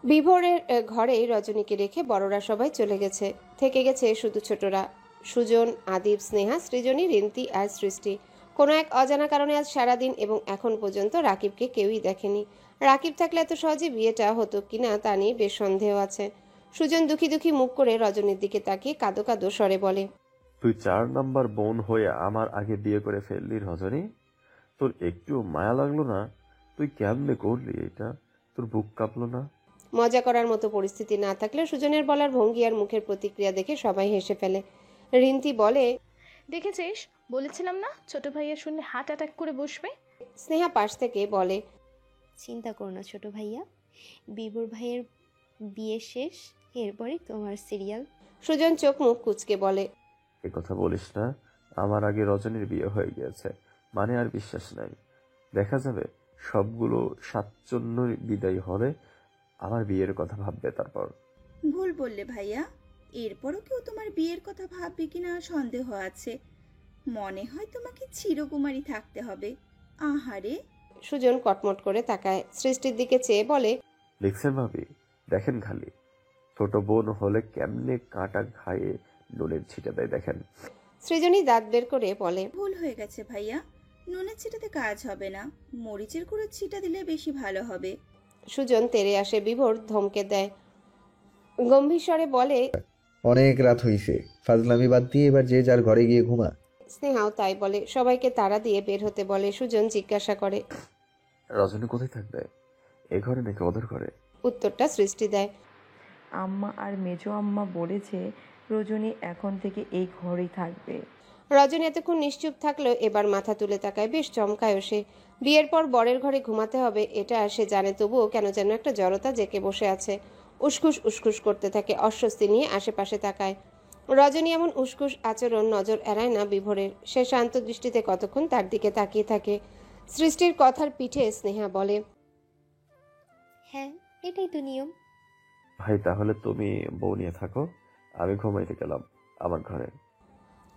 বিভোরের ঘরেই রজনীকে রেখে বড়রা সবাই চলে গেছে। থেকে গেছে শুধু ছোটরা, সুজন, আদিব, স্নেহা, সৃজনী, রিন্তি আর সৃষ্টি। কোনো এক অজানা কারণে আজ সারাদিন এবং এখন পর্যন্ত রাকিবকে কেউই দেখেনি। রাকিব থাকলে এত সহজে বিয়েটা হতো কিনা তা নিয়ে বেশ সন্দেহ আছে। সুজন দুঃখী দুঃখী মুখ করে রজনীর দিকে তাকিয়ে কাঁদো কাঁদো স্বরে বলে, তুই 4 নাম্বার বোন হয়ে আমার আগে বিয়ে করে ফেললি রজনী। তোর একটু মায়া লাগলো না? তুই কেমনে করলি এটা? তোর বুক কাঁপলো না? মজা করার মতো পরিস্থিতি না থাকলে সুজনের বলার ভঙ্গি আর মুখের প্রতিক্রিয়া দেখে সবাই হেসে ফেলে। রিন্তি বলে, দেখেছিস, বলেছিলাম না ছোট ভাইয়া শুনলে হার্ট অ্যাটাক করে বসবে। স্নেহা পাশ থেকে বলে, চিন্তা করো না ছোট ভাইয়া, বিবর ভাইয়ের বিয়ে শেষ, এরপরই তোমার সিরিয়াল। সুজন চোখ মুখ কুচকে বলে, এ কথা বলিস না। আমার আগে রজনীর বিয়ে হয়ে গিয়েছে, মানে আর বিশ্বাস নাই। দেখা যাবে সবগুলো 7 জন্য বিদায় হলে আমার বিয়ের কথা ভাববে। তারপর ভুল বললে ভাইয়া, এরপরও কেউ তোমার বিয়ের কথা ভাববে কিনা সন্দেহ আছে। মনে হয় তোমাকে চিরকুমারী থাকতে হবে। আহারে। সুজন কটমট করে তাকায়, সৃষ্টির দিকে চেয়ে বলে, দেখছেন ভাবি, দেখেন খালি ছোট বোন হলে কেমনে কাঁটা খায়ে নুনের ছিটা দেয় দেখেন। সৃজনী দাঁত বের করে বলে, ভুল হয়ে গেছে ভাইয়া, নুনের ছিটাতে কাজ হবে না, মরিচের গুঁড়ো ছিটা দিলে বেশি ভালো হবে। সুজন তেরে আসে। বিভোর ধমকে দেয়, গম্ভীর স্বরে বলে, অনেক রাত হইছে, ফাজলামি বাদ দিয়ে এবার যে যার ঘরে গিয়ে ঘুমা। স্নেহাও তাই বলে। সবাইকে তাড়া দিয়ে বের হতে বলে। সুজন জিজ্ঞাসা করে, রজনী কোথায় থাকবে, এ ঘরে নাকি ওদের ঘরে? উত্তরটা সৃষ্টি দেয়, আম্মা আর মেজো আম্মা বলেছে রজনী এখন থেকে এই ঘরেই থাকবে। রজনী এতক্ষণ নিশ্চুপ থাকলেও এবার মাথা তুলে তাকায়, বেশ চমকায়ও সে। বিয়ের পর বরের ঘরে ঘুমাতে হবে এটা সে জানে, তবুও কেন যেন একটা জড়তা জেকে বসে আছে। উসখুস উসখুস করতে থাকে, অস্বস্তি নিয়ে আশেপাশে তাকায়। রজনী এমন উসখুস আচরণ নজর এড়ায় না বিভোরের। সে শান্ত দৃষ্টিতে কতক্ষণ তার দিকে তাকিয়ে থাকে। সৃষ্টির কথার পিঠে স্নেহা বলে, হ্যাঁ, এটাই তো নিয়ম। ভাই তাহলে তুমি বউ নিয়ে থাকো, আমি ঘুমাইতে গেলাম আমার ঘরে।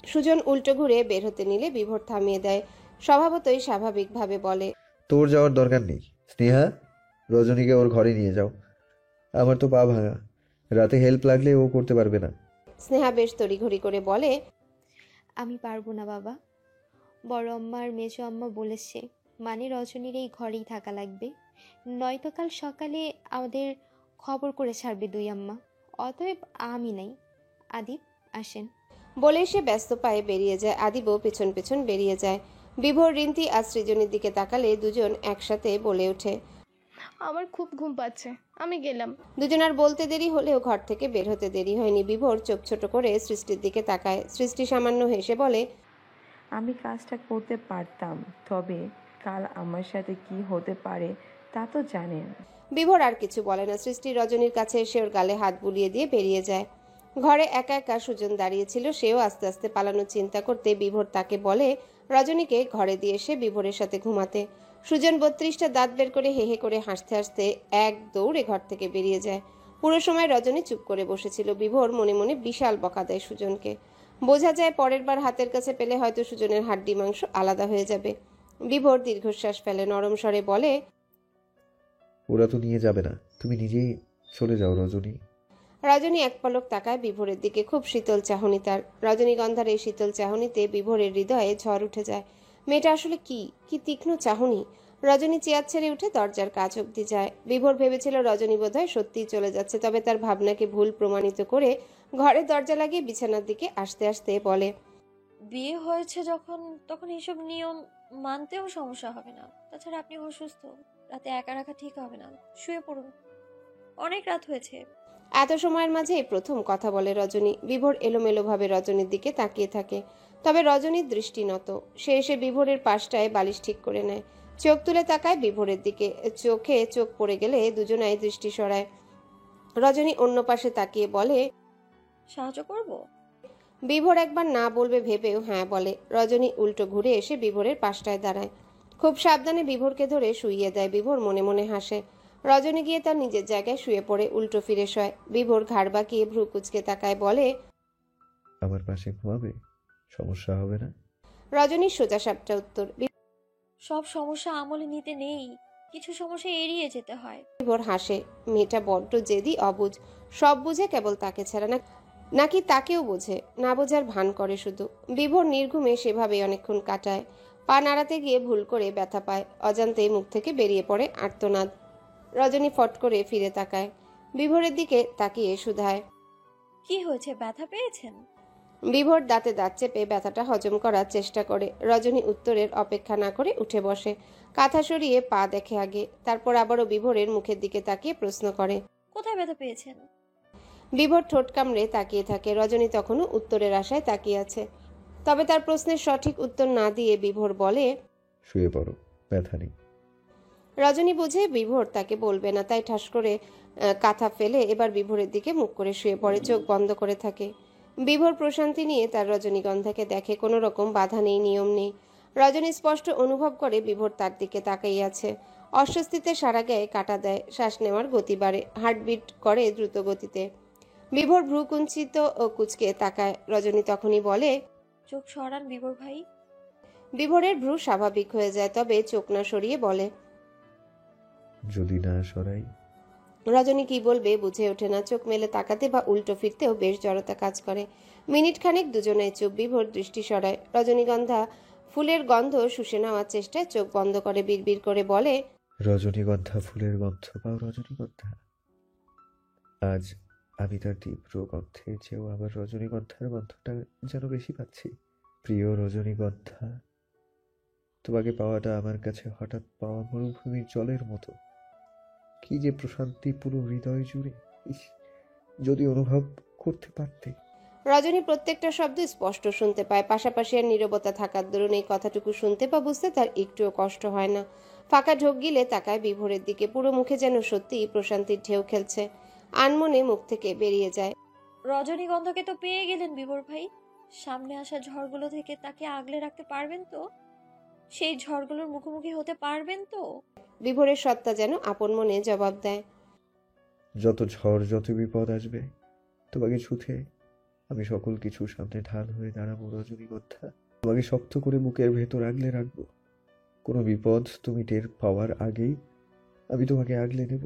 সুজন উল্টো ঘুরে বের হতে নিলে বিভোর থামিয়ে দেয়। স্বভাবতই স্বাভাবিকভাবে বলে, তোর যাওয়ার দরকার নেই স্নেহা, রজনীকে ওর ঘরে নিয়ে যাও। আমার তো পা ভাঙা, রাতে হেল্প লাগলে ও করতে পারবে না। স্নেহা বেশ তড়িঘড়ি করে বলে, আমি পারবো না বাবা, বড় আম্মা আর মেজো আম্মা বলেছে মানে রজনীর এই ঘরেই থাকা লাগবে, নয়তো কাল সকালে আমাদের খবর করে ছাড়বে দুই আম্মা। অতএব আমি নাই, আদিপ আসেন। বলে সে ব্যস্ত পায়ে বেরিয়ে যায়। আদিবও পেছন পেছন বেরিয়ে যায়। বিভোর, রিন্তি আর সৃজনীর দিকে তাকালে দুজন একসাথে বলে ওঠে, আমার খুব ঘুম পাচ্ছে, আমি গেলাম। দুজন আর বলতে দেরি হলেও ঘর থেকে বের হতে দেরি হয়নি। বিভোর চোখ ছোট করে সৃষ্টির দিকে তাকায়। সৃষ্টি সামান্য হেসে বলে, আমি কাজটা করতে পারতাম, তবে কাল আমার সাথে কি হতে পারে তা তো জানেন। বিভোর আর কিছু বলে না। সৃষ্টি রজনীর কাছে এসে ওর গালে হাত বুলিয়ে দিয়ে বেরিয়ে যায়। ঘরে একা একা সুজন দাঁড়িয়েছিল। সেও আস্তে আস্তে পালানোর চিন্তা করতে বিভোর তাকে বলে রজনীকে ঘরে দিয়ে এসে বিভোরের সাথে ঘুমাতে। সুজন 32টা দাঁত বের করে হে হে করে হাসতে হাসতে এক দৌড়ে ঘর থেকে বেরিয়ে যায়। পুরো সময় রজনী চুপ করে বসেছিল। বিভোর মনে মনে বিশাল বকা দেয় সুজনকে। বোঝা যায় পরের বার হাতের কাছে পেলে হয়তো সুজনের হাড্ডি মাংস আলাদা হয়ে যাবে। বিভোর দীর্ঘশ্বাস ফেলে নরম স্বরে বলে, ওরা তো নিয়ে যাবে না, তুমি নিজেই চলে যাও রজনী। রজনী এক পলক তাকায় বিভোরের দিকে। খুব শীতল চাহনি তার। রজনীগন্ধার এই শীতল চাহনিতে বিভোরের হৃদয়ে ঝড় উঠে যায়। মেয়েটা আসলে কি তীক্ষ্ণ চাহনি। রজনী চেয়ার ছেড়ে উঠে দরজার কাছ অব্দি যায়। বিভোর ভেবেছিল রজনী বোধহয় সত্যিই চলে যাচ্ছে, তবে তার ভাবনাকে ভুল প্রমাণিত করে ঘরের দরজা লাগিয়ে বিছানার দিকে আসতে আসতে বলে, বিয়ে হয়েছে যখন তখন এইসব নিয়ম মানতেও সমস্যা হবে না। তাছাড়া আপনি অসুস্থ, রাতে একা রাখা ঠিক হবে না, শুয়ে পড়ুন, অনেক রাত হয়েছে। এত সময়ের মাঝে এই প্রথম কথা বলে রজনী। বিভোর এলোমেলোভাবে রজনীর দিকে তাকিয়ে থাকে, তবে রজনীর দৃষ্টি নত। সে এসে বিভোরের পাশটায় বালিশ ঠিক করে নেয়। চোখ তুলে তাকায় বিভোরের দিকে। চোখে চোখ পড়ে গেলে দুজনাই দৃষ্টি সরায়। রজনী অন্য পাশে তাকিয়ে বলে, সাহায্য করব? বিভোর একবার না বলবে ভেবেও হ্যাঁ বলে। রজনী উল্টো ঘুরে এসে বিভোরের পাশটায় দাঁড়ায়। খুব সাবধানে বিভোরকে ধরে শুইয়ে দেয়। বিভোর মনে মনে হাসে। রজনী গিয়ে তার নিজের জায়গায় শুয়ে পড়ে উল্টো ফিরে শোয়। বিভোর ঘাড় বাঁকিয়ে ভ্রু কুচকে তাকায়, বলে, আমার পাশে ঘুমাবে, সমস্যা হবে না? রজনীর সোজা সাপটা উত্তর। সব সমস্যা আমলে নিতে নেই, কিছু সমস্যা এড়িয়ে যেতে হয়। বিভোর হাসে। মেয়েটা বড্ড জেদি, অবুঝ। সব বুঝে কেবল তাকে ছাড়া, নাকি তাকেও বোঝে? না বোঝার ভান করে শুধু। বিভোর নির্ঘুমে সেভাবেই অনেকক্ষণ কাটায়। পা নাড়াতে গিয়ে ভুল করে ব্যথা পায়। অজান্তেই মুখ থেকে বেরিয়ে পড়ে আর্তনাদ। রজনী ফট করে ফিরে তাকায়। বিভোরের দিকে তাকিয়ে শুধায়, কি হয়েছে, ব্যথা পেয়েছেন? বিভোর দাঁতে দাঁত চেপে ব্যথাটা হজম করার চেষ্টা করে। রজনী উত্তরের অপেক্ষা না করে উঠে বসে। কাঁথা সরিয়ে পা দেখে আগে, তারপর আবারও বিভোরের মুখের দিকে তাকিয়ে প্রশ্ন করে, কোথায় ব্যথা পেয়েছেন? বিভোর ঠোঁট কামড়ে তাকিয়ে থাকে। রজনী তখনও উত্তরের আশায় তাকিয়ে আছে। তবে তার প্রশ্নের সঠিক উত্তর না দিয়ে বিভোর বলে, শুয়ে পড়ো, ব্যথা নেই। রজনী বুঝে বিভোর তাকে বলবে না, তাই ঠাস করে কাঁথা ফেলে এবার বিভোরের দিকে মুখ করে শুয়ে পড়ে। চোখ বন্ধ করে থাকে। বিভোর প্রশান্তি নিয়ে তার রজনীগন্ধাকে দেখে। কোনো রকম বাধা নেই, নিয়ম নেই। রজনী স্পষ্ট অনুভব করে বিভোর তার দিকে তাকাই আছে। অস্বস্তিতে সারা গায়ে কাটা দেয়। শ্বাস নেওয়ার গতি বাড়ে, হার্টবিট করে দ্রুত গতিতে। বিভোর ভ্রু কুঞ্চিত ও কুচকে তাকায়। রজনী তখনই বলে, চোখ সরান বিভোর ভাই। বিভোরের ভ্রু স্বাভাবিক হয়ে যায়, তবে চোখ না সরিয়ে বলে, যদি না সরাই? রজনী কি বলবে বুঝে ওঠে না। চোখ মেলে তাকাতে বা উল্টো ফিরতেও বেশ জড়তা কাজ করে। মিনিট খানেক দুজনে চুপ। বিভোর দৃষ্টি সরায়। রজনীগন্ধা ফুলের গন্ধ শুষে নেওয়ার চেষ্টায় চোখ বন্ধ করে বিড়বিড় করে বলে, রজনীগন্ধা ফুলের গন্ধ পাও রজনীগন্ধা? আজ আমি তার তীব্র গন্ধের চেয়েও আবার রজনীগন্ধার গন্ধটা যেন বেশি পাচ্ছি। প্রিয় রজনীগন্ধা, তোমাকে পাওয়াটা আমার কাছে হঠাৎ পাওয়া মরুভূমির জলের মতো। কি যে প্রশান্তি পুরো হৃদয় জুড়ে! ইস, যদি অনুভব করতে পারতে। রজনী প্রত্যেকটা শব্দ স্পষ্ট শুনতে পায়। পাশাপাশি আর নীরবতা থাকার দরুন এই কথাটুকু শুনতে বা বুঝতে তার একটুও কষ্ট হয় না। ফাঁকা ঢোক গিলে তাকায় বিভোরের দিকে। পুরো মুখে যেন সত্যিই প্রশান্তির ঢেউ খেলছে। আনমনে মুখ থেকে বেরিয়ে যায়, রজনীগন্ধাকে তো পেয়ে গেলেন বিভোর ভাই। সামনে আসা ঝড়গুলো থেকে তাকে আগলে রাখতে পারবেন তো? সেই ঝড়গুলোর মুখোমুখি হতে পারবেন তো? বিভোরের সত্তা যেন আপন মনে জবাব দেয়, যত ঝড় যত বিপদ আসবে, তোমাকে ছুঁতে আমি সকল কিছুর সামনে ঢাল হয়ে দাঁড়াবো রজনীগন্ধা। তোমাকে শক্ত করে বুকের ভেতর আগলে রাখবো। কোনো বিপদ তুমি টের পাওয়ার আগেই আমি তোমাকে আগলে নেব।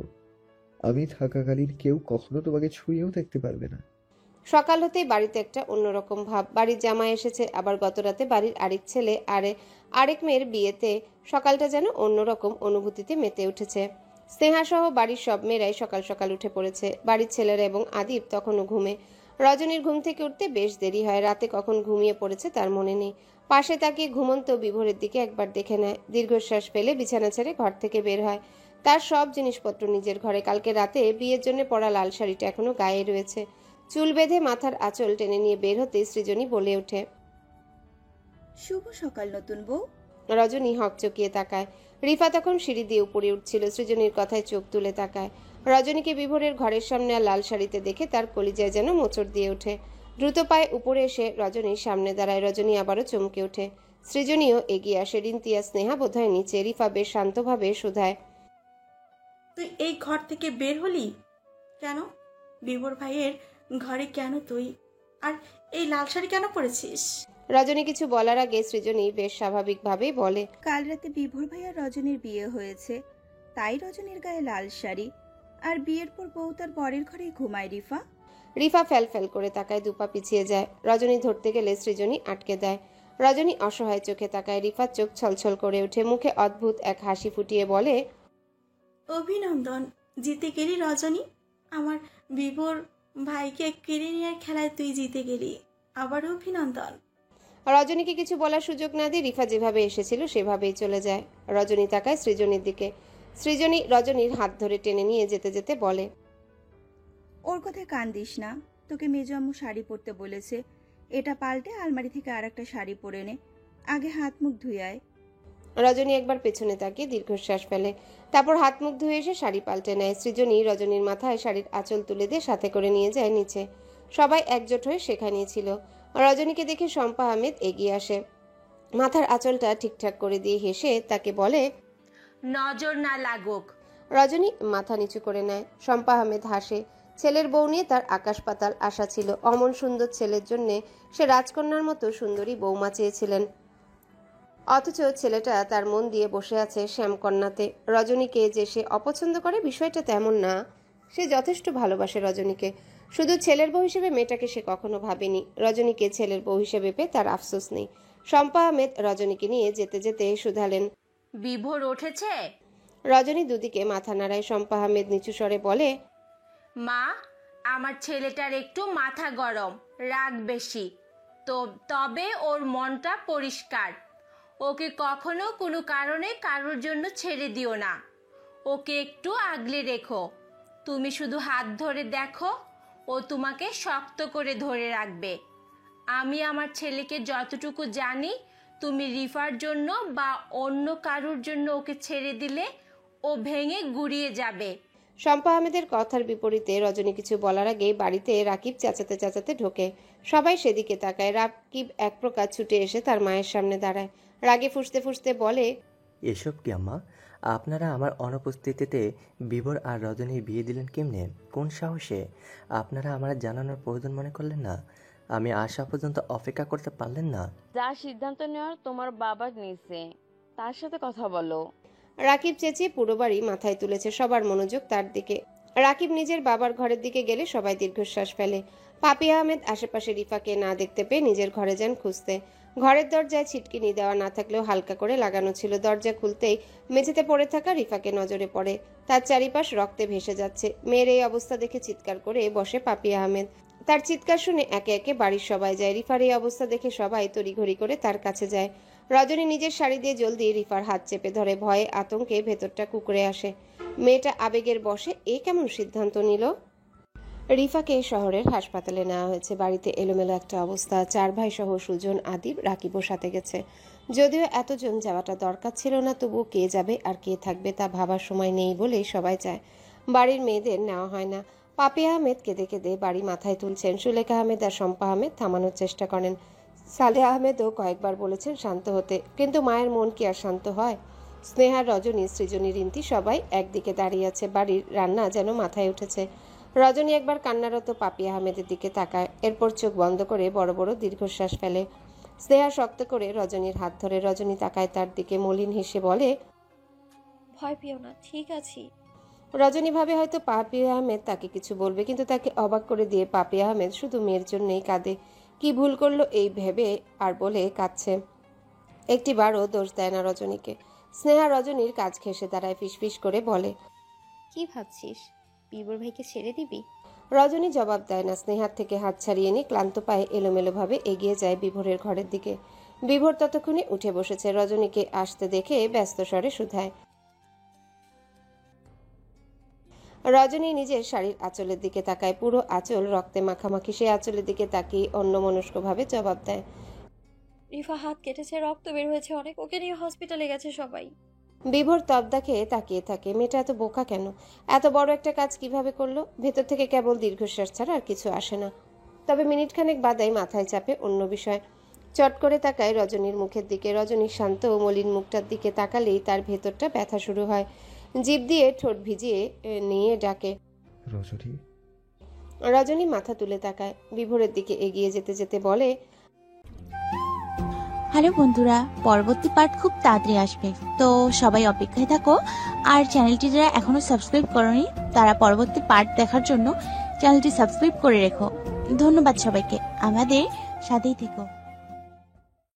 আমি থাকাকালীন কেউ কখনো তোমাকে ছুঁয়েও দেখতে পারবে না। সকাল হতেই বাড়িতে একটা অন্যরকম ভাব। বাড়ির জামাই এসেছে, আবার গতরাতে বাড়ির আরেক ছেলে আরেক মেয়ের বিয়েতে সকালটা যেন অন্যরকম অনুভূতিতে মেতে উঠেছে। স্নেহাসহ বাড়ির সব মেয়েরাই সকাল সকাল উঠে পড়েছে। বাড়ির ছেলেরা এবং আদিব তখনও ঘুমে। রজনীর ঘুম থেকে উঠতে বেশ দেরি হয়। রাতে কখন ঘুমিয়ে পড়েছে তার মনে নেই। পাশে তাকিয়ে ঘুমন্ত বিভোরের দিকে একবার দেখে নেয়। দীর্ঘশ্বাস ফেলে বিছানা ছেড়ে ঘর থেকে বের হয়। তার সব জিনিসপত্র নিজের ঘরে। কালকে রাতে বিয়ের জন্য পরা লাল শাড়িটা এখনো গায়ে রয়েছে। চুল বেঁধে মাথার আঁচল টেনে নিয়ে বের হতে সৃজনী বলে ওঠে, শুভ সকাল নতুন বউ। রজনী হকচকিয়ে তাকায়। রিফা তখন সিঁড়ি দিয়ে উপরে উঠছিল। সৃজনীর কথায় চোখ তুলে তাকায়। রজনীকে বিভোরের ঘরের সামনে আর লাল শাড়িতে দেখে তার কলিজায় যেন মোচড় দিয়ে ওঠে। দ্রুত পায়ে উপরে এসে রজনীর সামনে দাঁড়ায়। রজনী আবারও চমকে ওঠে। সৃজনীও এগিয়ে আসে। রিন্তিয়া স্নেহা বোধহয় নিচে। রিফা বেশ শান্তভাবে শুধায়, তুই এই ঘর থেকে বের হলি কেন? বিভোর ভাইয়ের ঘরে কেন তুই? আর এই লাল শাড়ি কেন পরেছিস? রজনী কিছু বলার আগে সৃজনী বেশ স্বাভাবিকভাবেই বলে, কাল রাতে বিভোর ভাই আর রজনীর বিয়ে হয়েছে, তাই রজনীর গায়ে লাল শাড়ি। আর বিয়ের পর বউ তার বরের ঘরেই ঘুমায় রিফা। রিফা ফ্যাল করে তাকায়, দুপা পিছিয়ে যায়। রজনী ধরতে গেলে সৃজনী আটকে দেয়। রজনী অসহায় চোখে তাকায়। রিফার চোখ ছলছল করে ওঠে। মুখে অদ্ভুত এক হাসি ফুটিয়ে বলে, অভিনন্দন, জিতে গেলি রজনী। আমার বিভোর ভাইকে কেড়ে নেওয়ার খেলায় তুই জিতে গেলি। আবার অভিনন্দন। রজনীকে কিছু বলার সুযোগ না দিয়ে রিফা যেভাবে এসেছিল সেভাবেই চলে যায়। রজনী তাকায় সৃজনীর দিকে। সৃজনী রজনীর হাত ধরে টেনে নিয়ে যেতে যেতে বলে, ওর কথায় কান দিস না। তোকে মেজো আম্মু শাড়ি পরতে বলেছে, এটা পাল্টে আলমারি থেকে আর একটা শাড়ি পরে নে। আগে হাত মুখ ধুয়ে আয়। রজনী একবার পেছনে তাকিয়ে দীর্ঘশ্বাস ফেলে। তারপর হাত মুখ ধুয়ে এসে শাড়ি পাল্টে নেয়। সৃজনী রজনীর মাথায় শাড়ির আঁচল তুলে দিয়ে সাথে করে নিয়ে যায় নিচে। সবাই একজোট হয়ে সেখানেই ছিল। রজনীকে দেখে শম্পা আহমেদ এগিয়ে আসে। মাথার আঁচলটা ঠিকঠাক করে দিয়ে হেসে তাকে বলে, নজর না লাগুক। রজনী মাথা নিচু করে নেয়। শম্পা আহমেদ হাসে। ছেলের বউ নিয়ে তার আকাশ পাতাল আশা ছিল। অমন সুন্দর ছেলের জন্যে সে রাজকন্যার মতো সুন্দরী বৌমা চেয়েছিলেন। অথচ ছেলেটা তার মন দিয়ে বসে আছে শ্যামকন্যাতে। রজনীকে যে সে অপছন্দ করে বিষয়টা তেমন না। সে যথেষ্ট ভালোবাসে রজনীকে। শুধু ছেলের বউ হিসেবে মেয়েটাকে সে কখনো ভাবেনি। রজনীকে ছেলের বউ হিসেবে পেয়ে তার আফসোস নেই। শম্পা আহমেদ রজনীকে নিয়ে যেতে যেতে শুধালেন, বিভোর উঠেছে? রজনী দুদিকে মাথা নাড়ায়। শম্পা আহমেদ নিচু স্বরে বলে, মা, আমার ছেলেটার একটু মাথা গরম, রাগ বেশি। তবে ওর মনটা পরিষ্কার। ওকে কখনো কোনো কারণে কারোর জন্য ছেড়ে দিও না। ওকে একটু আগলে রেখো। তুমি শুধু হাত ধরে দেখো, ও তোমাকে শক্ত করে ধরে রাখবে। আমি আমার ছেলেকে যতটুকু জানি, তুমি রিফার জন্য বা অন্য কারোর জন্য ওকে ছেড়ে দিলে ও ভেঙে গুড়িয়ে যাবে। শম্পা আহমেদের কথার বিপরীতে রজনী কিছু বলার আগে বাড়িতে রাকিব চেঁচাতে চেঁচাতে ঢোকে। সবাই সেদিকে তাকায়। রাকিব এক প্রকার ছুটে এসে তার মায়ের সামনে দাঁড়ায়। রাগে ফুঁসতে ফুঁসতে বলে, এসব কি আম্মা? আপনারা আমার অনুপস্থিতিতে বিভোর আর রজনীর বিয়ে দিলেন কেমনে? কোন সাহসে? আপনারা আমার জানানোর প্রয়োজন মনে করলেন না? আমি আসা পর্যন্ত অপেক্ষা করতে পারলেন না? যা সিদ্ধান্ত নেওয়ার তোমার বাবা নিছে, তার সাথে কথা বলো। রাকিব চেঁচিয়ে পুরো বাড়ি মাথায় তুলেছে, সবার মনোযোগ তার দিকে। রাকিব নিজের বাবার ঘরের দিকে গেলে সবাই দীর্ঘশ্বাস ফেলে। পাপি আহমেদ আশেপাশে রিফাকে না দেখতে পেয়ে নিজের ঘরে যান খুঁজতে। ঘরের দরজায় ছিটকিনি দেওয়া না থাকলেও হালকা করে লাগানো ছিল। দরজা খুলতেই মেঝেতে পড়ে থাকা রিফাকে নজরে পড়ে। তার চারিপাশ রক্তে ভেসে যাচ্ছে। মেয়ের এই অবস্থা দেখে চিৎকার করে বসে পাপি আহমেদ। তার চিৎকার শুনে একে একে বাড়ির সবাই যায়। রিফার এই অবস্থা দেখে সবাই তড়িঘড়ি করে তার কাছে যায়। রজনী নিজের শাড়ি দিয়ে জলদি রিফার হাত চেপে ধরে। ভয়ে আতঙ্কে ভেতরটা কুঁকড়ে আসে। মেয়েটা আবেগের বশে এ কেমন সিদ্ধান্ত নিল? রিফাকে শহরের হাসপাতালে নেওয়া হয়েছে। বাড়িতে এলোমেলো একটা অবস্থা। 4 ভাই সহ সুজন, আদিব, রাকিবও সাথে গেছে। যদিও এতজন যাওয়াটা দরকার ছিল না, তবুও কে যাবে আর কে থাকবে তা ভাবার সময় নেই বলেই সবাই চায়। বাড়ির মেয়েদের নেওয়া হয় না। পাপি আহমেদ কেঁদে কেঁদে বাড়ি মাথায় তুলছেন। সুলেখা আহমেদ আর শম্পা আহমেদ থামানোর চেষ্টা করেন। সালেহ আহমেদও কয়েকবার বলেছেন শান্ত হতে, কিন্তু মায়ের মন কি আর শান্ত হয়? স্নেহা, রজনী, সৃজনী, রিন্তি সবাই একদিকে দাঁড়িয়ে আছে। বাড়ির রান্না যেন মাথায় উঠেছে। রজনী একবার কান্নারত পাপি আহমেদের দিকে তাকায়, এরপর চোখ বন্ধ করে বড় বড় দীর্ঘশ্বাস ফেলে। স্নেহা শক্ত করে রজনীর হাত ধরে। রজনী তাকায় তার দিকে, মলিন হেসে বলে, ভয় পেও না, ঠিক আছি। রজনী ভাবে হয়তো পাপি আহমেদ তাকে কিছু বলবে, কিন্তু তাকে অবাক করে দিয়ে পাপি আহমেদ শুধু মেয়ের জন্যই কাঁদে। কি ভুল করলো এই ভেবে আর বলে কাঁদছে। একটিবারও দোষ দেয় না রজনীকে। স্নেহা রজনীর কাজ ঘেঁষে দাঁড়ায়, ফিসফিস করে বলে, কি ভাবছিস, বিবর ভাইকে ছেড়ে দিবি? রজনী জবাব দেয় না। স্নেহার থেকে হাত ছাড়িয়ে নিয়ে ক্লান্ত পায়ে এলোমেলোভাবে এগিয়ে যায় বিভোরের ঘরের দিকে। বিভোর ততক্ষণে উঠে বসেছে। রজনীকে আসতে দেখে ব্যস্ত স্বরে শুধায়। রজনী নিজের শাড়ির আঁচলের দিকে তাকায়। পুরো আঁচল রক্তে মাখামাখি। সে আঁচলের দিকে তাকিয়ে অন্যমনস্কভাবে জবাব দেয়, রিফা হাত কেটেছে, রক্ত বের হয়েছে অনেক, ওকে নিয়ে হসপিটালে গেছে সবাই। বিভোর তবদা খেয়ে তাকিয়ে থাকে। মেয়েটা এত বোকা কেন? এত বড় একটা কাজ কিভাবে করলো? ভেতর থেকে কেবল দীর্ঘশ্বাস ছাড়া আর কিছু আসে না। তবে মিনিটখানেক বাদেই মাথায় চাপে অন্য বিষয়। চট করে তাকায় রজনীর মুখের দিকে। রজনীর শান্ত ও মলিন মুখটার দিকে তাকালেই তার ভেতরটা ব্যথা শুরু হয়। জিভ দিয়ে ঠোঁট ভিজিয়ে নিয়ে ডাকে, রজনী। রজনী মাথা তুলে তাকায়। বিভোরের দিকে এগিয়ে যেতে যেতে বলে, হ্যালো বন্ধুরা, পরবর্তী পার্ট খুব তাড়াতাড়ি আসবে, তো সবাই অপেক্ষায় থাকো। আর চ্যানেলটি যারা এখনো সাবস্ক্রাইব করোনি তারা পরবর্তী পার্ট দেখার জন্য চ্যানেলটি সাবস্ক্রাইব করে রেখো। ধন্যবাদ সবাইকে, আমাদের সাথেই থেকো।